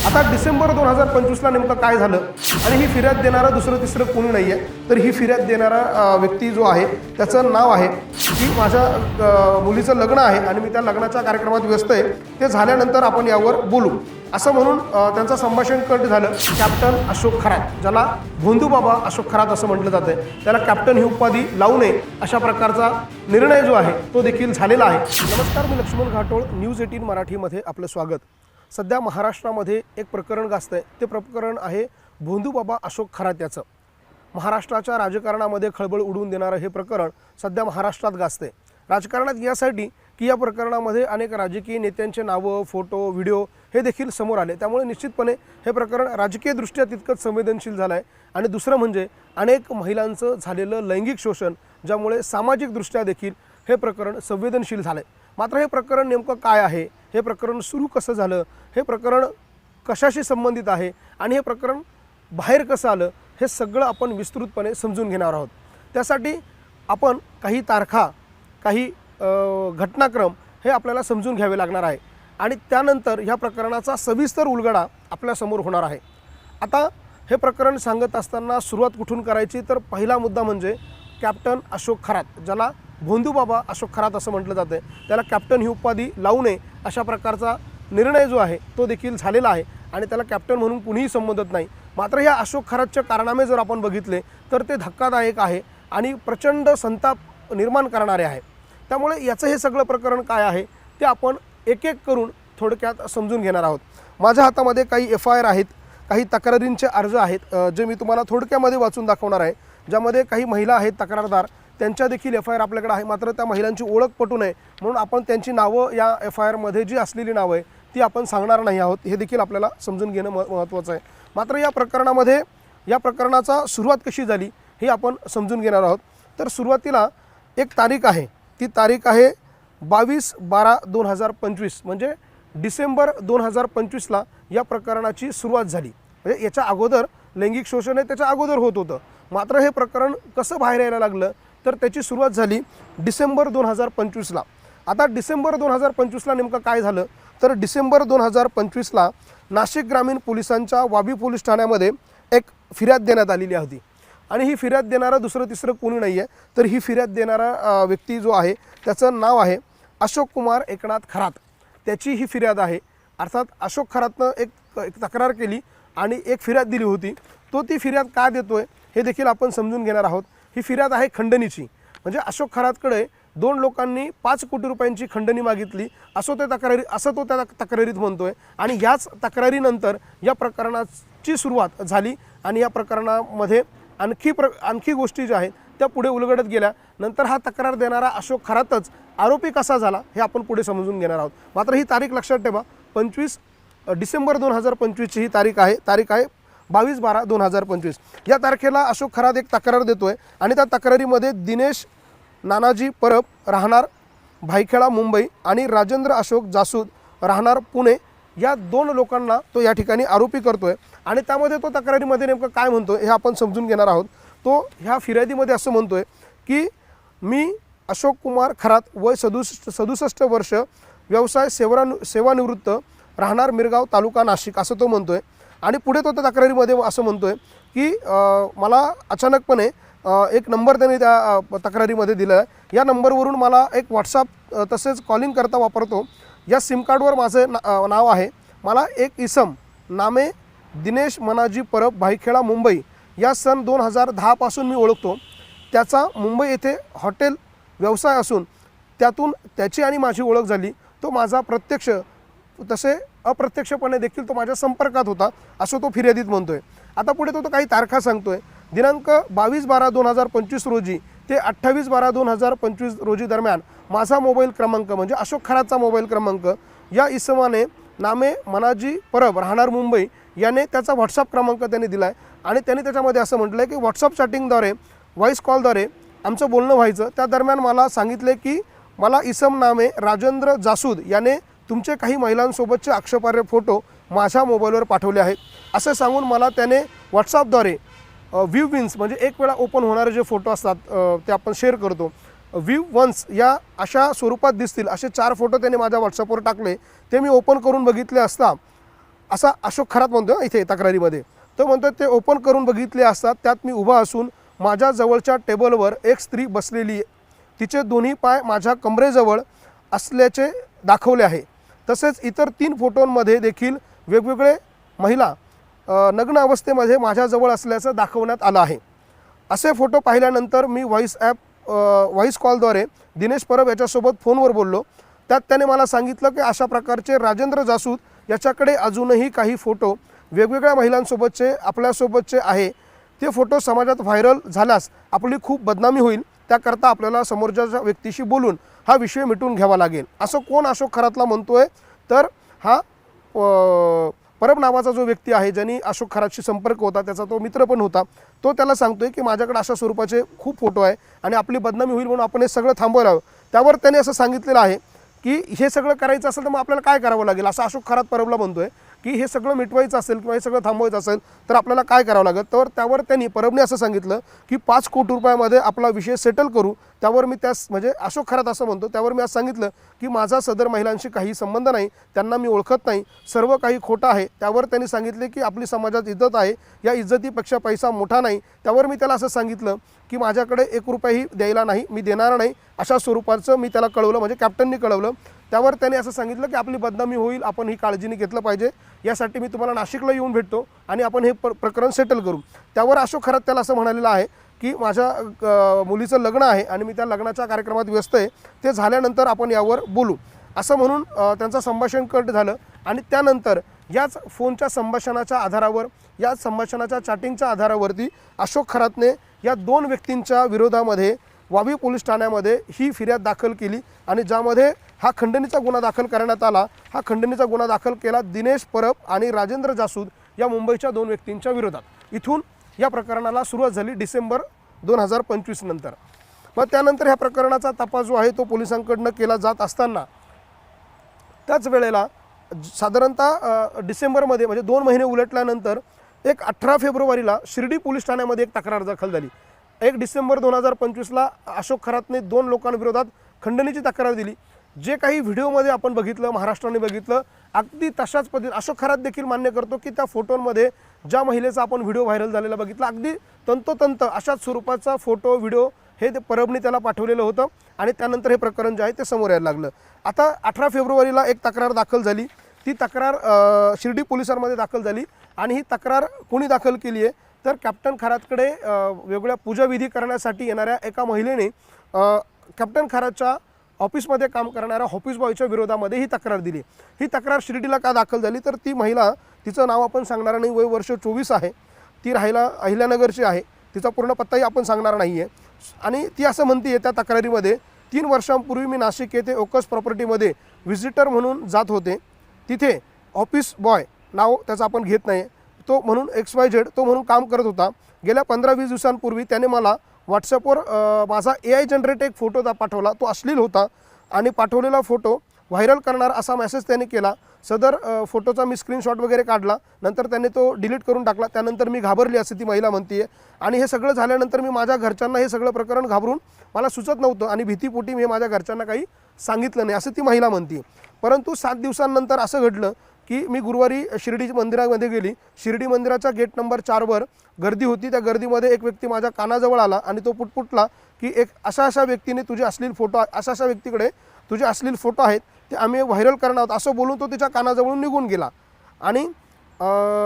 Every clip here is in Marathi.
आता डिसेंबर 2025ला नेमकं काय झालं आणि ही फिर्याद देणारा दुसरं तिसरं कोणी नाही आहे, तर ही फिर्याद देणारा व्यक्ती जो आहे त्याचं नाव आहे की माझ्या मुलीचं लग्न आहे आणि मी त्या लग्नाच्या कार्यक्रमात व्यस्त आहे, ते झाल्यानंतर आपण यावर बोलू असं म्हणून त्यांचं संभाषण कट झालं. कॅप्टन अशोक खरात, ज्याला भोंदू बाबा अशोक खरात असं म्हटलं जातं, त्याला कॅप्टन ही उपाधी लावू नये अशा प्रकारचा निर्णय जो आहे तो देखील झालेला आहे. नमस्कार, मी लक्ष्मण घाटोळ, न्यूज 18 मराठीमध्ये आपलं स्वागत. सध्या महाराष्ट्रामध्ये एक प्रकरण गाजतंय, ते प्रकरण आहे भोंदू बाबा अशोक खरात याचं. महाराष्ट्राच्या राजकारणामध्ये खळबळ उडवून देणारं हे प्रकरण सध्या महाराष्ट्रात गाजतंय. राजकारणात यासाठी की या प्रकरणामध्ये अनेक राजकीय नेत्यांचे नावं, फोटो, व्हिडिओ हे देखील समोर आले, त्यामुळे निश्चितपणे हे प्रकरण राजकीयदृष्ट्या तितकंच संवेदनशील झालं आहे. आणि दुसरं म्हणजे अनेक महिलांचं झालेलं लैंगिक शोषण, ज्यामुळे सामाजिकदृष्ट्या देखील हे प्रकरण संवेदनशील झालं आहे. मात्र हे प्रकरण नेमकं काय आहे, हे प्रकरण सुरू कसं झालं, हे प्रकरण कशाशी संबंधित आहे आणि हे प्रकरण बाहेर कसं आलं, हे सगळं आपण विस्तृतपणे समजून घेणार आहोत. त्यासाठी आपण काही तारखा, काही घटनाक्रम हे आपल्याला समजून घ्यावे लागणार आहे आणि त्यानंतर ह्या प्रकरणाचा सविस्तर उलगडा आपल्यासमोर होणार आहे. आता हे प्रकरण सांगत असताना सुरुवात कुठून करायची, तर पहिला मुद्दा म्हणजे कॅप्टन अशोक खरात, ज्याला भोंदू बाबा अशोक खरात असं म्हटलं जातं, त्याला कॅप्टन ही उपाधी लावू नये अशा प्रकारचा निर्णय जो आहे तो देखील झालेला आहे आणि त्याला कॅप्टन म्हणून कुणीही संबोधत नाही. मात्र ह्या अशोक खरातचे कारनामे जर आपण बघितले तर ते धक्कादायक आहे आणि प्रचंड संताप निर्माण करणारे आहे. त्यामुळे याचं हे सगळं प्रकरण काय आहे ते आपण एक एक करून थोडक्यात समजून घेणार आहोत. माझ्या हातामध्ये काही FIR आहेत, काही तक्रारींचे अर्ज आहेत, जे मी तुम्हाला थोडक्यामध्ये वाचून दाखवणार आहे. ज्यामध्ये काही महिला आहेत तक्रारदार, त्यांच्या देखील FIR आपल्याकडे आहे. मात्र त्या महिलांची ओळख पटू नये म्हणून आपण त्यांची नावं या FIRमध्ये जी असलेली नावं आहे ती आपण सांगणार नाही आहोत, हे देखील आपल्याला समजून घेणं महत्त्वाचं आहे. मात्र या प्रकरणामध्ये या प्रकरणाचा सुरुवात कशी झाली हे आपण समजून घेणार आहोत. तर सुरुवातीला एक तारीख आहे, ती तारीख आहे 22/12/2025, म्हणजे डिसेंबर 2025ला या प्रकरणाची सुरुवात झाली. म्हणजे याच्या अगोदर लैंगिक शोषण आहे त्याच्या अगोदर होत होतं. मात्र हे प्रकरण कसं बाहेर यायला लागलं तर त्याची सुरुवात झाली डिसेंबर 2025ला. आता डिसेंबर 2025ला नेमकं काय झालं, तर डिसेंबर 2025ला नाशिक ग्रामीण पोलिसांच्या वाबी पोलीस ठाण्यामध्ये एक फिर्याद देण्यात आलेली होती आणि ही फिर्याद देणारा दुसरं तिसरं कोणी नाही आहे, तर ही फिर्याद देणारा व्यक्ती जो आहे त्याचं नाव आहे अशोक कुमार एकनाथ खरात. त्याची ही फिर्याद आहे. अर्थात अशोक खरातनं एक तक्रार केली आणि एक फिर्याद दिली होती. तो ती फिर्याद का देतोय हे देखील आपण समजून घेणार आहोत. ही फिर्याद आहे खंडणीची, म्हणजे अशोक खरातकडे 2 लोकांनी 5 कोटी रुपयांची खंडणी मागितली असं तो त्या तक्रारीत म्हणतोय. आणि याच तक्रारीनंतर या प्रकरणाची सुरुवात झाली आणि या प्रकरणामध्ये आणखी गोष्टी ज्या आहेत त्या पुढे उलगडत गेल्या. नंतर हा तक्रार देणारा अशोक खरातच आरोपी कसा झाला हे आपण पुढे समजून घेणार आहोत. मात्र ही तारीख लक्षात ठेवा, 25 डिसेंबर 2025ची ही तारीख आहे 22/12/2025. या तारखेला अशोक खरात एक तक्रार देतोय आणि त्या तक्रारीमध्ये दिनेश नानाजी परब राहणार भाईखेडा मुंबई आणि राजेंद्र अशोक जासूद राहणार पुणे या 2 लोकांना तो या ठिकाणी आरोपी करतोय. आणि त्यामध्ये तो तक्रारीमध्ये नेमकं काय म्हणतोय हे आपण समजून घेणार आहोत. तो ह्या फिर्यादीमध्ये असं म्हणतोय की मी अशोक कुमार खरात, वय 67 वर्ष, व्यवसाय सेवानिवृत्त, राहणार मिरगाव तालुका नाशिक असं तो म्हणतोय. आणि पुढे तो त्या तक्रारीमध्ये असं म्हणतोय की मला अचानकपणे एक नंबर त्यांनी त्या तक्रारीमध्ये दिला आहे. या नंबरवरून मला एक व्हॉट्सअप तसेच कॉलिंग करता वापरतो. या सिम कार्डवर माझं नाव आहे. मला एक इसम नामे दिनेश मनाजी परब भाईखेडा मुंबई या सन 2010 पासून मी ओळखतो. त्याचा मुंबई येथे हॉटेल व्यवसाय असून त्यातून त्याची आणि माझी ओळख झाली. तो माझा प्रत्यक्ष तसे अप्रत्यक्षपणे देखील तो माझ्या संपर्कात होता असं तो फिर्यादीत म्हणतोय. आता पुढे तो काही तारखा सांगतोय. दिनांक 22/12/2025 रोजी ते 28/12/2025 रोजी दरम्यान माझा मोबाईल क्रमांक, म्हणजे अशोक खरातचा मोबाईल क्रमांक, या इसमाने नामे मनाजी परब राहणार मुंबई याने त्याचा व्हॉट्सअप क्रमांक त्याने दिला आहे. आणि त्याने त्याच्यामध्ये असं म्हटलं आहे की व्हॉट्सअप चॅटिंगद्वारे, व्हॉईस कॉलद्वारे आमचं बोलणं व्हायचं. त्या दरम्यान मला सांगितले की मला इसम नामे राजेंद्र जासूद याने तुमचे काही महिलांसोबतचे आक्षेपार्ह फोटो माझ्या मोबाईलवर पाठवले आहेत असं सांगून मला त्याने व्हॉट्सअपद्वारे व्ह्यू विन्स, म्हणजे एक वेळा ओपन होणारे जे फोटो असतात ते आपण शेअर करतो, व्ह्यू वन्स या अशा स्वरूपात दिसतील असे 4 फोटो त्याने माझ्या व्हॉट्सअपवर टाकले. ते मी ओपन करून बघितले असता असा अशोक खरात म्हणतो इथे तक्रारीमध्ये. तो म्हणतो ते ओपन करून बघितले असतात त्यात मी उभा असून माझ्या जवळच्या टेबलवर एक स्त्री बसलेली आहे. तिचे दोन्ही पाय माझ्या कमरेजवळ असल्याचे दाखवले आहे. तसेच इतर 3 फोटोंमध्ये देखील वेगवेगळे महिला नग्न अवस्थेमध्ये माझ्याजवळ असल्याचं दाखवण्यात आलं आहे. असे फोटो पाहिल्यानंतर मी व्हॉइस कॉलद्वारे दिनेश परब याच्यासोबत फोनवर बोललो. त्यात त्याने मला सांगितलं की अशा प्रकारचे राजेंद्र जासूद याच्याकडे अजूनही काही फोटो वेगवेगळ्या महिलांसोबतचे आपल्यासोबतचे आहे. ते फोटो समाजात व्हायरल झाल्यास आपली खूप बदनामी होईल. त्याकरता आपल्याला समोरच्या व्यक्तीशी बोलून हा विषय मिटून घ्यावा लागेल. असं कोण अशोक खरातला म्हणतोय तर हा परब नावाचा जो व्यक्ती आहे ज्यांनी अशोक खरातशी संपर्क होता, त्याचा तो मित्र पण होता, तो त्याला सांगतोय की माझ्याकडे अशा स्वरूपाचे खूप फोटो आहे आणि आपली बदनामी होईल म्हणून आपण हे सगळं थांबवायला हवं. त्यावर त्याने असं सांगितलेलं आहे की हे सगळं करायचं असेल तर मग आपल्याला काय करावं लागेल. असं अशोक खरात परबला म्हणतोय की हे सगळं मिटवायचं असेल किंवा हे सगळं थांबवायचं असेल तर आपल्याला काय करावं लागेल. तर त्यावर त्यांनी परबने असं सांगितलं की 5 कोटी रुपयामध्ये आपला विषय सेटल करू. त्यावर मी त्यास म्हणजे अशोक खरात असं म्हणतो, त्यावर मी असं सांगितलं की माझा सदर महिलांशी काही संबंध नाही, त्यांना मी ओळखत नाही, सर्व काही खोटं आहे. त्यावर त्यांनी सांगितले की आपली समाजात इज्जत आहे, या इज्जतीपेक्षा पैसा मोठा नाही. त्यावर मी त्याला असं सांगितलं की माझ्याकडे 1 रुपयाही द्यायला नाही, मी देणार नाही, अशा स्वरूपाचं मी त्याला कळवलं, म्हणजे कॅप्टननी कळवलं. त्यावर त्याने असं सांगितलं की आपली बदनामी होईल, आपण ही काळजीने घेतलं पाहिजे, यासाठी मी तुम्हाला नाशिकला येऊन भेटतो आणि आपण हे प्रकरण सेटल करू. त्यावर अशोक खरात त्याला असं म्हणालेलं आहे की माझ्या मुलीचं लग्न आहे आणि मी त्या लग्नाच्या कार्यक्रमात व्यस्त आहे, ते झाल्यानंतर आपण यावर बोलू, असं म्हणून त्यांचं संभाषण कट झालं. आणि त्यानंतर याच फोनच्या संभाषणाच्या आधारावर, याच संभाषणाच्या चॅटिंगच्या आधारावरती अशोक खरातने या 2 व्यक्तींच्या विरोधामध्ये वावी पोलीस ठाण्यामध्ये ही फिर्याद दाखल केली आणि ज्यामध्ये हा खंडणीचा गुन्हा दाखल करण्यात आला. हा खंडणीचा गुन्हा दाखल केला दिनेश परब आणि राजेंद्र जासूद या मुंबईच्या 2 व्यक्तींच्या विरोधात. इथून या प्रकरणाला सुरुवात झाली डिसेंबर 2025 नंतर. मग त्यानंतर ह्या प्रकरणाचा तपास जो आहे तो पोलिसांकडनं केला जात असताना त्याच वेळेला साधारणतः डिसेंबरमध्ये म्हणजे 2 महिने उलटल्यानंतर एक 18 फेब्रुवारीला शिर्डी पोलीस ठाण्यामध्ये एक तक्रार दाखल झाली. 1 डिसेंबर 2025ला अशोक खरातने 2 लोकांविरोधात खंडणीची तक्रार दिली. जे काही व्हिडिओमध्ये आपण बघितलं, महाराष्ट्राने बघितलं, अगदी तशाच पद्धतीने अशोक खरात देखील मान्य करतो की त्या फोटोंमध्ये ज्या महिलेचा आपण व्हिडिओ व्हायरल झालेला बघितला, अगदी तंतोतंत अशाच स्वरूपाचा फोटो व्हिडिओ हे ते परबने त्याला पाठवलेलं होतं आणि त्यानंतर हे प्रकरण जे आहे ते समोर यायला लागलं. आता 18 फेब्रुवारीला एक तक्रार दाखल झाली. ती तक्रार शिर्डी पोलिसांमध्ये दाखल झाली आणि ही तक्रार कोणी दाखल केली आहे तर कॅप्टन खरातकडे वेगवेगळ्या पूजाविधी करण्यासाठी येणाऱ्या एका महिलेने कॅप्टन खरातच्या ऑफिसमध्ये काम करणाऱ्या ऑफिस बॉयच्या विरोधामध्ये ही तक्रार दिली. ही तक्रार शिर्डीला का दाखल झाली तर ती महिला, तिचं नाव आपण सांगणार नाही, वय वर्ष 24 आहे, ती राहायला अहिल्यानगरची आहे, तिचा पूर्ण पत्ताही आपण सांगणार नाही आहे. आणि ती असं म्हणते आहे त्या तक्रारीमध्ये 3 वर्षांपूर्वी मी नाशिक येथे ओकस प्रॉपर्टीमध्ये व्हिजिटर म्हणून जात होते. तिथे ऑफिस बॉय, नाव त्याचं आपण घेत नाही, तो म्हणून XYZ तो म्हणून काम करत होता. गेल्या 15-20 दिवसांपूर्वी त्याने मला व्हॉट्सअपवर माझा AI जनरेट एक फोटो पाठवला. तो अश्लील होता आणि पाठवलेला फोटो व्हायरल करणार असा मेसेज त्याने केला. सदर फोटोचा मी स्क्रीनशॉट वगैरे काढला, नंतर त्याने तो डिलीट करून टाकला. त्यानंतर मी घाबरली असं ती महिला म्हणते आहे. आणि हे सगळं झाल्यानंतर मी माझ्या घरच्यांना हे सगळं प्रकरण घाबरून मला सुचत नव्हतं आणि भीतीपोटी मी माझ्या घरच्यांना काही सांगितलं नाही असं ती महिला म्हणते. परंतु 7 दिवसांनंतर असं घडलं की मी गुरुवारी शिर्डी मंदिरामध्ये गेली. शिर्डी मंदिराच्या गेट नंबर 4वर गर्दी होती. त्या गर्दीमध्ये एक व्यक्ती माझ्या कानाजवळ आला आणि तो पुटपुटला की एक अशा व्यक्तीने तुझे अश्लील फोटो, अशा व्यक्तीकडे तुझे अश्लील फोटो आहेत, ते आम्ही व्हायरल करणार आहोत, असं बोलून तो तिच्या कानाजवळून निघून गेला. आणि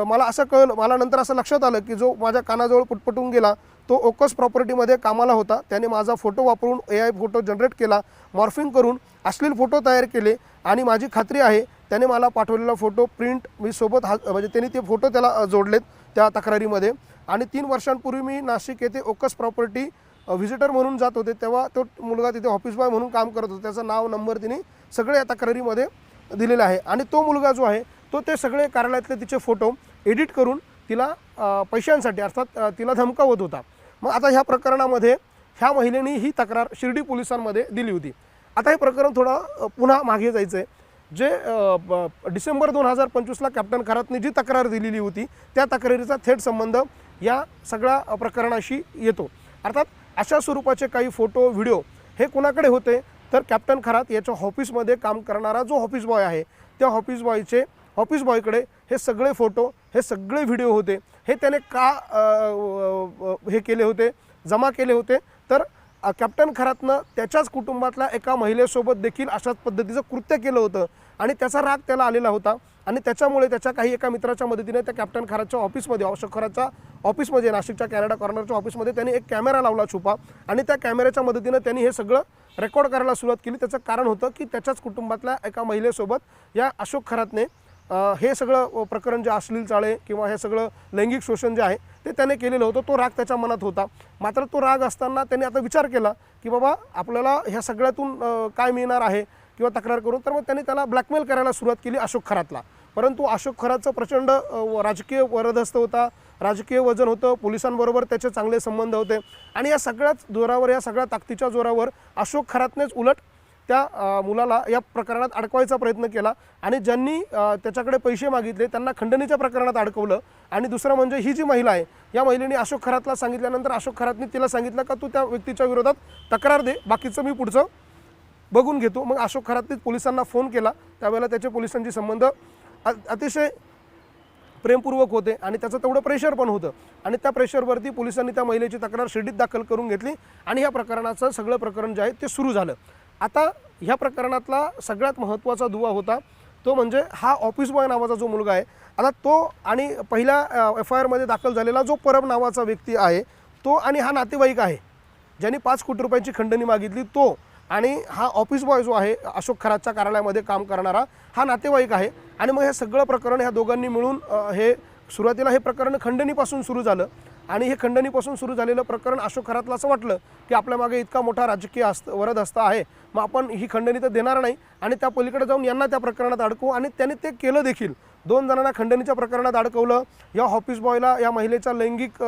मला असं कळलं, मला नंतर असं लक्षात आलं की जो माझ्या कानाजवळ पुटपुटून गेला तो ओकस प्रॉपर्टीमध्ये कामाला होता. त्याने माझा फोटो वापरून AI फोटो जनरेट केला, मॉर्फिंग करून अश्लील फोटो तयार केले. आणि माझी खात्री आहे त्याने मला पाठवलेला फोटो प्रिंट मी सोबत म्हणजे त्यांनी ते फोटो त्याला जोडलेत त्या तक्रारीमध्ये. आणि 3 वर्षांपूर्वी मी नाशिक येथे ओकस प्रॉपर्टी व्हिजिटर म्हणून जात होते, तेव्हा तो मुलगा तिथे ऑफिस बॉय म्हणून काम करत होता. त्याचं नाव, नंबर तिने सगळे या तक्रारीमध्ये दिलेलं आहे. आणि तो मुलगा जो आहे तो ते सगळे कार्यालयातले तिचे फोटो एडिट करून तिला पैशांसाठी अर्थात तिला धमकावत होता. मग आता ह्या प्रकरणामध्ये ह्या महिलेने ही तक्रार शिर्डी पोलिसांमध्ये दिली होती. आता हे प्रकरण थोडं पुन्हा मागे जायचं आहे. जे डिसेंबर 2025ला कॅप्टन खरातने जी तक्रार दिलेली होती त्या तक्रारीचा थेट संबंध या सगळ्या प्रकरणाशी येतो. अर्थात अशा स्वरूपाचे काही फोटो, व्हिडिओ हे कुणाकडे होते तर कॅप्टन खरात याच्या ऑफिसमध्ये काम करणारा जो ऑफिस बॉय आहे त्या ऑफिस बॉयचे ऑफिस बॉयकडे हे सगळे फोटो, हे सगळे व्हिडिओ होते. हे त्याने का हे केले होते, जमा केले होते, तर कॅप्टन खरातनं त्याच्याच कुटुंबातल्या एका महिलेसोबत देखील अशाच पद्धतीचं कृत्य केलं होतं आणि त्याचा राग त्याला आलेला होता. आणि त्याच्यामुळे त्याच्या काही एका मित्राच्या मदतीने त्या कॅप्टन खरातच्या ऑफिसमध्ये, अशोक खरातच्या ऑफिसमध्ये, नाशिकच्या कॅनडा कॉर्नरच्या ऑफिसमध्ये त्यांनी एक कॅमेरा लावला छुपा आणि त्या कॅमेऱ्याच्या मदतीने त्यांनी हे सगळं रेकॉर्ड करायला सुरुवात केली. त्याचं कारण होतं की त्याच्याच कुटुंबातल्या एका महिलेसोबत या अशोक खरातने हे सगळं प्रकरण जे अश्लील चाळे किंवा हे सगळं लैंगिक शोषण जे आहे ते त्याने केलेलं होतं. तो राग त्याच्या मनात होता. मात्र तो राग असताना त्याने आता विचार केला की बाबा आपल्याला ह्या सगळ्यातून काय मिळणार आहे किंवा तक्रार करून, तर मग त्यांनी त्याला ब्लॅकमेल करायला सुरुवात केली अशोक खरातला. परंतु अशोक खरातचं प्रचंड राजकीय वरदहस्त होता, राजकीय वजन होतं, पोलिसांबरोबर त्याचे चांगले संबंध होते आणि या सगळ्याच जोरावर, या सगळ्या ताकदीच्या जोरावर अशोक खरातनेच उलट त्या मुलाला या प्रकरणात अडकवायचा प्रयत्न केला आणि ज्यांनी त्याच्याकडे पैसे मागितले त्यांना खंडणीच्या प्रकरणात अडकवलं. आणि दुसरं म्हणजे ही जी महिला आहे, या महिलेने अशोक खरातला सांगितल्यानंतर अशोक खरातने तिला सांगितलं का तू त्या व्यक्तीच्या विरोधात तक्रार दे, बाकीचं मी पुढचं बघून घेतो. मग अशोक खरातने पोलिसांना फोन केला. त्यावेळेला त्याचे पोलिसांचे संबंध अतिशय प्रेमपूर्वक होते आणि त्याचं तेवढं प्रेशर पण होतं आणि त्या प्रेशरवरती पोलिसांनी त्या महिलेची तक्रार शिर्डीत दाखल करून घेतली आणि ह्या प्रकरणाचं सगळं प्रकरण जे आहे ते सुरू झालं. आता ह्या प्रकरणातला सगळ्यात महत्त्वाचा दुवा होता तो म्हणजे हा ऑफिस बॉय नावाचा जो मुलगा आहे. आता तो आणि पहिल्या FIR मध्ये दाखल झालेला जो परब नावाचा व्यक्ती आहे तो आणि हा नातेवाईक आहे ज्यांनी 5 कोटी रुपयांची खंडणी मागितली, तो आणि हा ऑफिस बॉय जो आहे अशोक खरातच्या कार्यालयामध्ये काम करणारा हा नातेवाईक आहे. आणि मग हे सगळं प्रकरण ह्या दोघांनी मिळून हे सुरुवातीला हे प्रकरण खंडणीपासून सुरू झालं आणि हे खंडणीपासून सुरू झालेलं प्रकरण अशोक खरातला असं वाटलं की आपल्या मागे इतका मोठा राजकीय वरदहस्त आहे, मग आपण ही खंडणी तर देणार नाही आणि त्या पलीकडे जाऊन यांना त्या प्रकरणात अडकवू. आणि त्याने ते केलं देखील. 2 जणांना खंडणीच्या प्रकरणात अडकवलं. या ऑफिस बॉयला या महिलेचा लैंगिक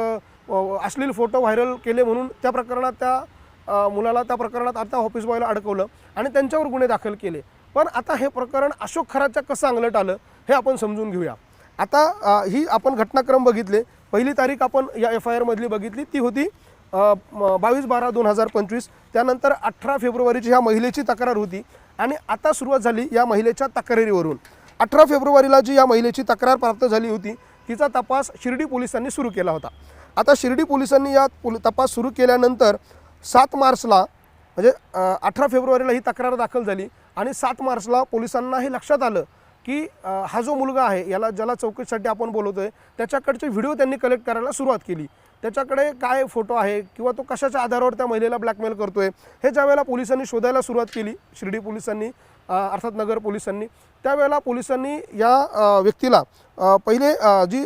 अश्लील फोटो व्हायरल केले म्हणून त्या प्रकरणात त्या मुलाला त्या प्रकरणात आता ऑफिस बॉयला अडकवलं आणि त्यांच्यावर गुन्हे दाखल केले. पण आता हे प्रकरण अशोक खरातच्या कसं अंगलट आलं हे आपण समजून घेऊया. आता ही आपण घटनाक्रम बघितले. पहिली तारीख आपण या FIR मधली बघितली ती होती 22/12/2025. त्यानंतर 18 फेब्रुवारीची ह्या महिलेची तक्रार होती आणि आता सुरुवात झाली या महिलेच्या तक्रारीवरून. 18 फेब्रुवारीला जी या महिलेची तक्रार प्राप्त झाली होती तिचा तपास शिर्डी पोलिसांनी सुरू केला होता. आता शिर्डी पोलिसांनी या तपास सुरू केल्यानंतर 7 मार्चला म्हणजे 18 फेब्रुवारीला ही तक्रार दाखल झाली आणि 7 मार्चला पोलिसांना हे लक्षात आलं की हा जो मुलगा आहे याला ज्याला चौकशीसाठी आपण बोलवतोय त्याच्याकडचे व्हिडिओ त्यांनी कलेक्ट करायला सुरुवात केली. त्याच्याकडे काय फोटो आहे किंवा तो कशाच्या आधारावर त्या महिलेला ब्लॅकमेल करतोय हे ज्यावेळेला पोलिसांनी शोधायला सुरुवात केली, शिर्डी पोलिसांनी अर्थात नगर पोलिसांनी, त्यावेळेला पोलिसांनी या व्यक्तीला पहिले जी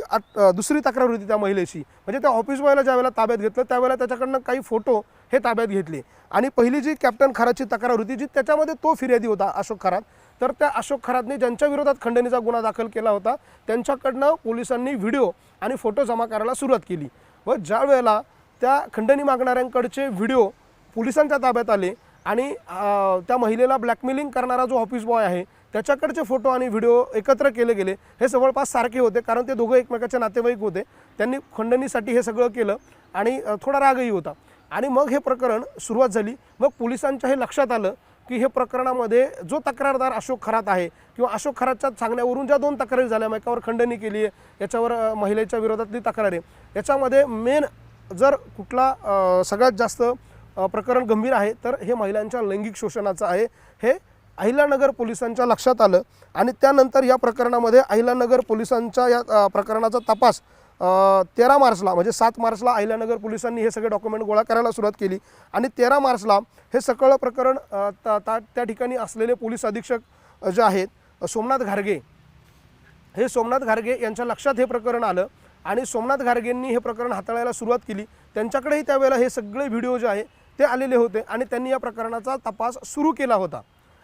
दुसरी तक्रार होती त्या महिलेची म्हणजे त्या ऑफिस बॉयला ज्यावेळेला ताब्यात घेतलं त्यावेळेला त्याच्याकडनं काही फोटो हे ताब्यात घेतले. आणि पहिली जी कॅप्टन खरातची तक्रार होती जी त्याच्यामध्ये तो फिर्यादी होता अशोक खरात, तर त्या अशोक खरातने ज्यांच्या विरोधात खंडणीचा गुन्हा दाखल केला होता त्यांच्याकडनं पोलिसांनी व्हिडिओ आणि फोटो जमा करायला सुरुवात केली. व ज्या वेळेला त्या खंडणी मागणाऱ्यांकडचे व्हिडिओ पोलिसांच्या ताब्यात आले आणि त्या महिलेला ब्लॅकमेलिंग करणारा जो ऑफिस बॉय आहे त्याच्याकडचे फोटो आणि व्हिडिओ एकत्र केले गेले. हे जवळपास सारखे होते कारण ते दोघं एकमेकाचे नातेवाईक होते. त्यांनी खंडणीसाठी हे सगळं केलं आणि थोडा रागही होता. आणि मग हे प्रकरण सुरुवात झाली. मग पोलिसांच्या हे लक्षात आलं की हे प्रकरणामध्ये जो तक्रारदार अशोक खरात आहे किंवा अशोक खरातच्या सांगण्यावरून ज्या 2 तक्रारी झाल्या, एकावर खंडणी केली आहे, याच्यावर महिलेच्या विरोधातली तक्रार आहे, याच्यामध्ये मेन जर कुठला सगळ्यात जास्त प्रकरण गंभीर आहे तर हे महिलांच्या लैंगिक शोषणाचं आहे. हे अहिल्यानगर पोलिसांच्या लक्षात आलं आणि त्यानंतर या प्रकरणामध्ये अहिल्यानगर पोलिसांच्या या प्रकरणाचा तपास 13 मार्चला म्हणजे 7 मार्चला अहिल्यानगर पोलिसांनी हे सगळे डॉक्युमेंट गोळा करायला सुरुवात केली आणि 13 मार्चला हे सगळं प्रकरण त्या ठिकाणी असलेले पोलीस अधीक्षक जे आहेत सोमनाथ घारगे, हे सोमनाथ घारगे यांच्या लक्षात हे प्रकरण आलं आणि सोमनाथ घारगेंनी हे प्रकरण हाताळायला सुरुवात केली. त्यांच्याकडेही त्यावेळेला हे सगळे व्हिडिओ जे आहे ते आलेले होते आणि त्यांनी या प्रकरणाचा तपास सुरू केला होता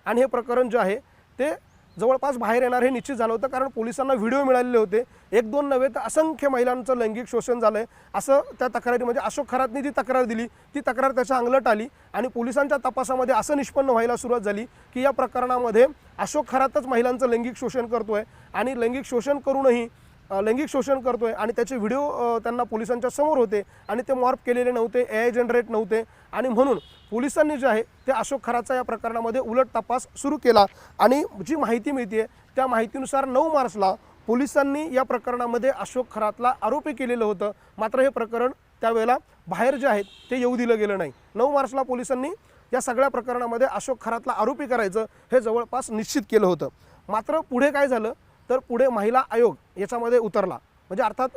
आणि हे प्रकरण जे आहे ते जवळपास बाहेर येणार हे निश्चित झालं होतं कारण पोलिसांना व्हिडिओ मिळालेले होते. 1-2 नव्हे तर असंख्य महिलांचं लैंगिक शोषण झालं आहे असं त्या तक्रारी म्हणजे अशोक खरातने जी तक्रार दिली ती तक्रार त्याच्या अंगलट आली आणि पोलिसांच्या तपासामध्ये असं निष्पन्न व्हायला सुरुवात झाली की या प्रकरणामध्ये अशोक खरातच महिलांचं लैंगिक शोषण करतोय आणि लैंगिक शोषण करूनही लैंगिक शोषण करतोय आणि त्याचे व्हिडिओ त्यांना पोलिसांच्या समोर होते आणि ते मॉर्फ केलेले नव्हते, AI जनरेट नव्हते आणि म्हणून पोलिसांनी जे आहे ते अशोक खरातचा या प्रकरणामध्ये उलट तपास सुरू केला आणि जी माहिती मिळते त्या माहितीनुसार 9 मार्चला पोलिसांनी या प्रकरणामध्ये अशोक खरातला आरोपी केलेलं होतं. मात्र हे प्रकरण त्यावेळेला बाहेर जे आहेत ते येऊ दिलं गेलं नाही. 9 मार्चला पोलिसांनी या सगळ्या प्रकरणामध्ये अशोक खरातला आरोपी करायचं हे जवळपास निश्चित केलं होतं. मात्र पुढे काय झालं तर पुढे महिला आयोग याच्यामध्ये उतरला. म्हणजे अर्थात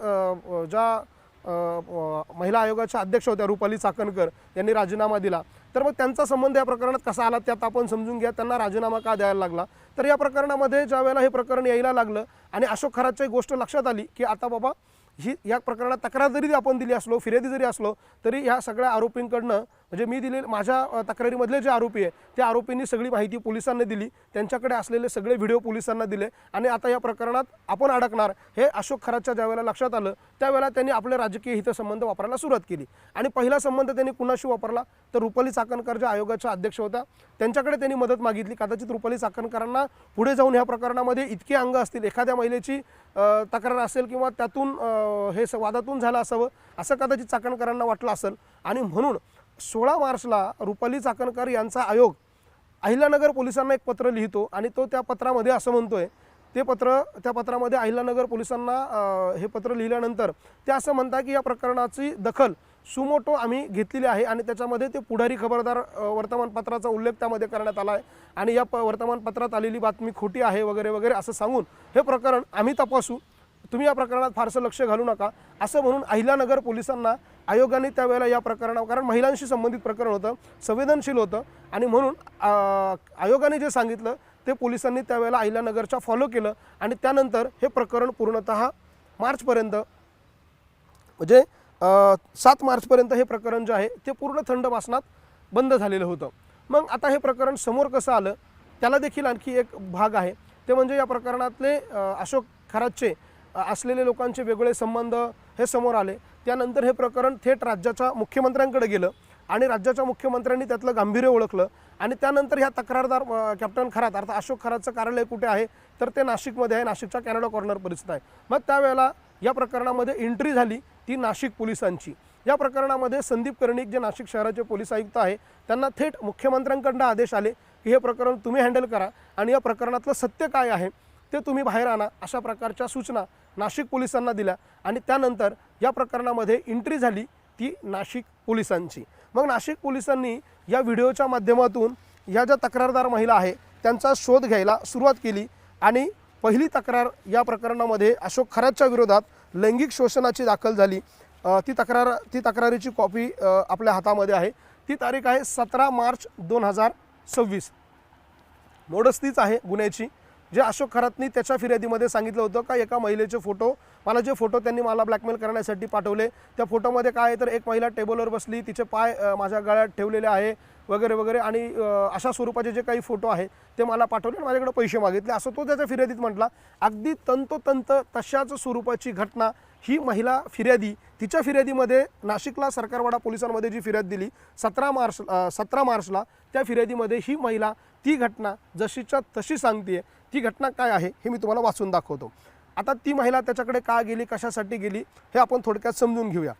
महिला आयोगाच्या अध्यक्ष होत्या रुपाली चाकणकर यांनी राजीनामा दिला. तर मग त्यांचा संबंध या प्रकरणात कसा आला त्यात आपण समजून घ्या. त्यांना राजीनामा का द्यायला लागला तर या प्रकरणामध्ये ज्या वेळेला हे प्रकरण यायला लागलं आणि अशोक खरातची गोष्ट लक्षात आली की आता बाबा या प्रकरणात तक्रार जरी आपण दिली असलो, फिर्यादी जरी असलो तरी ह्या सगळ्या आरोपींकडनं म्हणजे मी दिलेले माझ्या तक्रारीमधले जे आरोपी आहे त्या आरोपींनी सगळी माहिती पोलिसांना दिली, त्यांच्याकडे असलेले सगळे व्हिडिओ पोलिसांना दिले आणि आता या प्रकरणात आपण अडकणार हे अशोक खरातच्या ज्यावेळेला लक्षात आलं त्यावेळेला त्यांनी आपले राजकीय हितसंबंध वापरायला सुरुवात केली. आणि पहिला संबंध त्यांनी कुणाशी वापरला तर रुपाली चाकणकर ज्या आयोगाच्या अध्यक्ष होत्या त्यांच्याकडे त्यांनी मदत मागितली. कदाचित रुपाली चाकणकरांना पुढे जाऊन ह्या प्रकरणामध्ये इतके अंग असतील, एखाद्या महिलेची तक्रार असेल किंवा त्यातून हे वादातून झालं असावं असं कदाचित चाकणकरांना वाटलं असेल आणि म्हणून 16 मार्चला रुपाली चाकणकर यांचा आयोग अहिल्यानगर पोलिसांना एक पत्र लिहितो आणि तो त्या पत्रामध्ये असं म्हणतोय त्या पत्रामध्ये अहिल्यानगर पोलिसांना हे पत्र लिहिल्यानंतर ते असं म्हणतात की या प्रकरणाची दखल सुमोटो आम्ही घेतलेली आहे आणि त्याच्यामध्ये ते पुढारी खबरदार वर्तमानपत्राचा उल्लेख त्यामध्ये करण्यात आला आहे आणि या वर्तमानपत्रात आलेली बातमी खोटी आहे वगैरे वगैरे असं सांगून हे प्रकरण आम्ही तपासू, तुम्ही या प्रकरणात फारसं लक्ष घालू नका असं म्हणून अहिल्यानगर पोलिसांना आयोगाने त्यावेळेला या प्रकरणावर, कारण महिलांशी संबंधित प्रकरण होतं, संवेदनशील होतं आणि म्हणून आयोगाने जे सांगितलं ते पोलिसांनी त्यावेळेला अहिल्यानगरच्या फॉलो केलं आणि त्यानंतर हे प्रकरण पूर्णतः मार्चपर्यंत म्हणजे 7 मार्चपर्यंत हे प्रकरण जे आहे ते पूर्ण थंड वासनात बंद झालेलं होतं. मग आता हे प्रकरण समोर कसं आलं त्याला देखील आणखी एक भाग आहे ते म्हणजे या प्रकरणातले अशोक खरातचे असलेले लोकांचे वेगळे संबंध हे समोर आले. त्यानंतर हे प्रकरण थेट राज्याच्या मुख्यमंत्र्यांकडे गेलं आणि राज्याच्या मुख्यमंत्र्यांनी त्यातलं गांभीर्य ओळखलं आणि त्यानंतर ह्या तक्रारदार कॅप्टन खरात अर्थात अशोक खरातचं कार्यालय कुठे आहे तर ते नाशिकमध्ये आहे, नाशिकच्या कॅनडा कॉर्नर परिसरात आहे. मग त्यावेळेला या प्रकरणामध्ये एंट्री झाली ती नाशिक पोलिसांची. या प्रकरणामध्ये संदीप कर्णिक जे नाशिक शहराचे पोलीस आयुक्त आहे त्यांना थेट मुख्यमंत्र्यांकडून आदेश आले की हे प्रकरण तुम्ही हँडल करा आणि या प्रकरणातलं सत्य काय आहे ते तुम्ही बाहेर आणा अशा प्रकारच्या सूचना नाशिक पोलिसांना दिल्या आणि त्यानंतर या प्रकरणामध्ये एंट्री झाली ती नाशिक पोलिसांची. मग नाशिक पोलिसांनी या व्हिडिओच्या माध्यमातून या ज्या तक्रारदार महिला आहे त्यांचा शोध घ्यायला सुरुवात केली आणि पहिली तक्रार या प्रकरणामध्ये अशोक खरातच्या विरोधात लैंगिक शोषणाची दाखल झाली. ती तक्रारीची कॉपी आपल्या हातामध्ये आहे. ती तारीख आहे 17 मार्च 2026. मोडस तीच आहे गुन्ह्याची जे अशोक खरातनी त्याच्या फिर्यादीमध्ये सांगितलं होतं का एका महिलेचे फोटो जे फोटो त्यांनी मला ब्लॅकमेल करण्यासाठी पाठवले त्या फोटोमध्ये काय आहे तर एक महिला टेबलवर बसली, तिचे पाय माझ्या गळ्यात ठेवलेले आहे वगैरे वगैरे आणि अशा स्वरूपाचे जे काही फोटो आहे ते मला पाठवले आणि माझ्याकडे पैसे मागितले असं तो त्याच्या फिर्यादीत म्हटला. अगदी तंतोतंत तशाच स्वरूपाची घटना ही महिला फिर्यादी तिच्या फिर्यादीमध्ये नाशिकला सरकारवाडा पोलिसांमध्ये जी फिर्याद दिली 17 मार्चला त्या फिर्यादीमध्ये ही महिला ती घटना जशीच्या तशी सांगते. ती घटना काय आहे हे मी तुम्हाला वाचून दाखवतो. आता ती महिला त्याच्याकडे का गेली, कशासाठी गेली हे आपण थोडक्यात समजून घेऊया.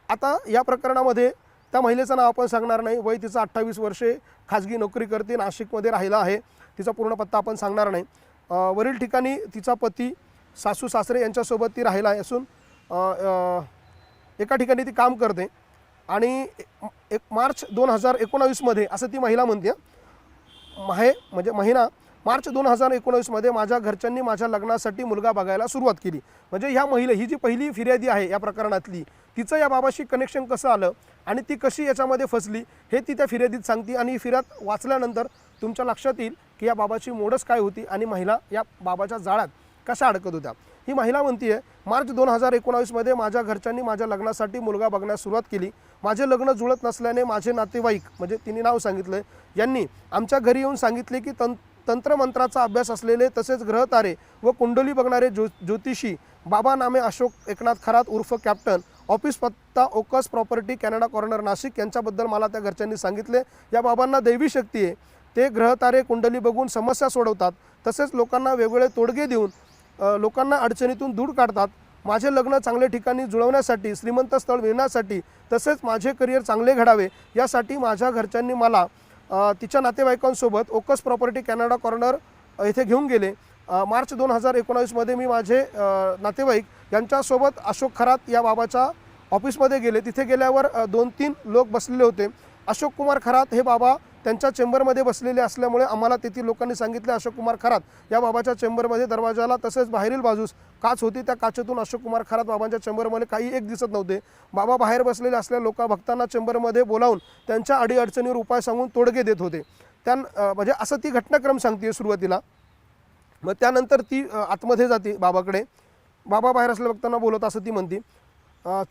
आता या प्रकरणामध्ये त्या महिलेचं नाव आपण सांगणार नाही, वय तिचं 28 वर्षे, खाजगी नोकरी करते, नाशिकमध्ये राहिला आहे, तिचा पूर्ण पत्ता आपण सांगणार नाही. वरील ठिकाणी तिचा पती, सासू सासरे यांच्यासोबत ती राहिला असून एका ठिकाणी ती काम करते आणि 1 मार्च 2019 मध्ये असं ती महिला म्हणते म्हणजे महिना मार्च 2019 मध्ये माझ्या घरच्यांनी माझ्या लग्नासाठी मुलगा बघायला सुरुवात केली. म्हणजे ह्या महिला ही जी पहिली फिर्यादी आहे या प्रकरणातली तिचं या बाबाशी कनेक्शन कसं आलं आणि ती कशी याच्यामध्ये फसली हे ती त्या फिर्यादीत सांगते आणि ही फिर्याद वाचल्यानंतर तुमच्या लक्षात येईल की या बाबाची मोडस काय होती आणि महिला या बाबाच्या जाळ्यात कशा अडकत होत्या. ही महिला म्हणते मार्च 2019 मध्ये माझ्या घरच्यांनी माझ्या लग्नासाठी मुलगा बघण्यास सुरुवात केली. माझे लग्न जुळत नसल्याने माझे नातेवाईक म्हणजे तिने नाव सांगितलं यांनी आमच्या घरी येऊन सांगितले की तंत्रमंत्राचा अभ्यास असलेले तसेच ग्रहतारे व कुंडली बघणारे ज्योतिषी बाबा नामे अशोक एकनाथ खरात उर्फ कॅप्टन, ऑफिस पत्ता ओकस प्रॉपर्टी कॅनडा कॉर्नर नाशिक यांच्याबद्दल मला त्या घरच्यांनी सांगितले. या बाबांना दैवी शक्ती आहे, ते ग्रहतारे कुंडली बघून समस्या सोडवतात तसेच लोकांना वेगवेगळे तोडगे देऊन लोकांना अडचणीतून दूर काढतात. माझे लग्न चांगल्या ठिकाणी जुळवण्यासाठी, श्रीमंत स्थळ मिळण्यासाठी, तसेच माझे करिअर चांगले घडावे यासाठी माझ्या घरच्यांनी मला तिच्या नातेवाईकांसोबत ओकस प्रॉपर्टी कॅनडा कॉर्नर येथे घेऊन गेले. मार्च 2019मध्ये मी माझे नातेवाईक यांच्यासोबत अशोक खरात या बाबाच्या ऑफिसमध्ये गेले. तिथे गेल्यावर 2-3 लोक बसलेले होते. अशोक कुमार खरात हे बाबा त्यांच्या चेंबरमध्ये बसलेले असल्यामुळे आम्हाला तेथील लोकांनी सांगितले अशोक कुमार खरात या बाबाच्या चेंबरमध्ये दरवाजाला तसेच बाहेरील बाजूस काच होती. त्या काचेतून अशोक कुमार खरात बाबांच्या चेंबरमध्ये काही एक दिसत नव्हते. बाबा बाहेर बसलेले असलेल्या भक्तांना चेंबरमध्ये बोलावून त्यांच्या अडीअडचणीवर उपाय सांगून तोडगे देत होते. म्हणजे असं ती घटनाक्रम सांगते सुरुवातीला. मग त्यानंतर ती आतमध्ये जाते बाबाकडे. बाबा बाहेर असलेल्या भक्तांना बोलत असं ती म्हणते.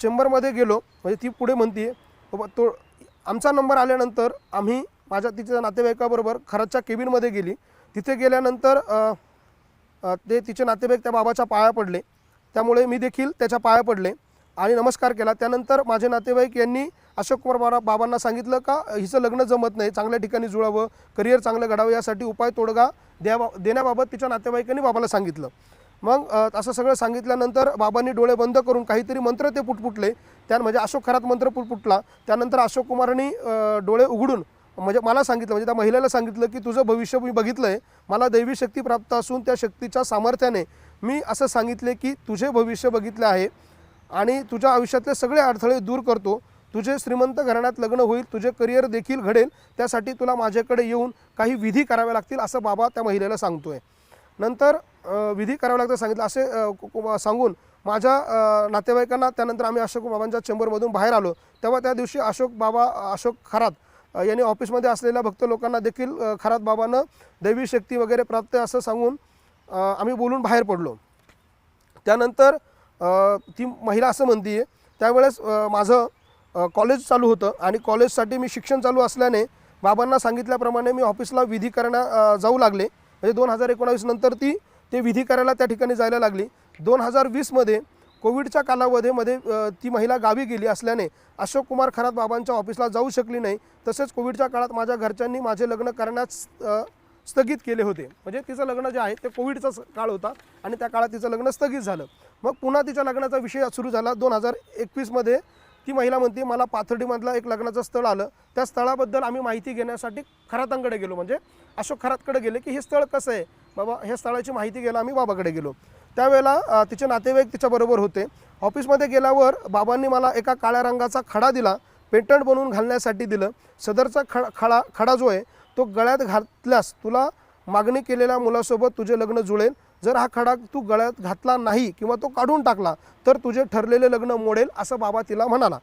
चेंबरमध्ये गेलो म्हणजे ती पुढे म्हणते तो आमचा नंबर आल्यानंतर आम्ही तिच्या नातेवाईकाबरोबर खरातच्या केबिनमध्ये गेली. तिथे गेल्यानंतर ते तिचे नातेवाईक त्या बाबाच्या पाया पडले. त्यामुळे मी देखील त्याच्या पाया पडले आणि नमस्कार केला. त्यानंतर माझे नातेवाईक यांनी अशोक कुमार बाबांना सांगितलं का हिचं लग्न जमत नाही, चांगल्या ठिकाणी जुळावं, करिअर चांगलं घडावं यासाठी उपाय तोडगा देण्याबाबत तिच्या नातेवाईकांनी बाबाला सांगितलं. मग असं सगळं सांगितल्यानंतर बाबांनी डोळे बंद करून काहीतरी मंत्र ते पुटपुटले. म्हणजे अशोक खरात मंत्र पुटपुटला. त्यानंतर अशोक कुमारांनी डोळे उघडून म्हणजे मला सांगितलं, म्हणजे त्या महिलेला सांगितलं की तुझं भविष्य मी बघितलं आहे, मला दैवी शक्ती प्राप्त असून त्या शक्तीच्या सामर्थ्याने मी असं सांगितले की तुझे भविष्य बघितले आहे आणि तुझ्या आयुष्यातले सगळे अडथळे दूर करतो. तुझे श्रीमंत घराण्यात लग्न होईल, तुझे करिअर देखील घडेल, त्यासाठी तुला माझ्याकडे येऊन काही विधी करावे लागतील असं बाबा त्या महिलेला सांगतोय. नंतर विधी करावे लागतं सांगितलं असे सांगून माझ्या नातेवाईकांना त्यानंतर आम्ही अशोक बाबांच्या चेंबरमधून बाहेर आलो. तेव्हा त्या दिवशी अशोक खरात यांनी ऑफिसमध्ये असलेल्या भक्त लोकांना देखील खरात बाबांना दैवी शक्ती वगैरे प्राप्त असं सांगून आम्ही बोलून बाहेर पडलो. त्यानंतर ती महिला असं म्हणते त्यावेळेस माझं कॉलेज चालू होतं आणि कॉलेजसाठी मी शिक्षण चालू असल्याने बाबांना सांगितल्याप्रमाणे मी ऑफिसला विधी जाऊ लागले. म्हणजे 2019 नंतर ते विधी करायला त्या ठिकाणी जायला लागली. 2020मध्ये कोविडच्या कालावधीमध्ये ती महिला गावी गेली असल्याने अशोक कुमार खरात बाबांच्या ऑफिसला जाऊ शकली नाही. तसेच कोविडच्या काळात माझ्या घरच्यांनी माझे लग्न करण्यास स्थगित केले होते. म्हणजे तिचं लग्न जे आहे ते कोविडचा काळ होता आणि त्या काळात तिचं लग्न स्थगित झालं. मग पुन्हा तिच्या लग्नाचा विषय सुरू झाला. 2021मध्ये ती महिला म्हणते मला पाथर्डीमधलं एक लग्नाचं स्थळ आलं. त्या स्थळाबद्दल आम्ही माहिती घेण्यासाठी खरातांकडे गेलो, म्हणजे अशोक खरातकडे गेले की हे स्थळ कसं आहे बाबा, ह्या स्थळाची माहिती घ्यायला आम्ही बाबाकडे गेलो. त्यावेळेला तिचे नातेवाईक तिच्याबरोबर होते. ऑफिसमध्ये गेल्यावर बाबांनी मला एका काळ्या रंगाचा खडा दिला, पेटंट बनवून घालण्यासाठी दिलं. सदरचा खडा जो आहे तो गळ्यात घातल्यास तुला मागणी केलेल्या मुलासोबत तुझे लग्न जुळेल. जर हा खडा तू गळ्यात घातला नाही किंवा तो काढून टाकला तर तुझे ठरलेले लग्न मोडेल असं बाबा तिला म्हणाला.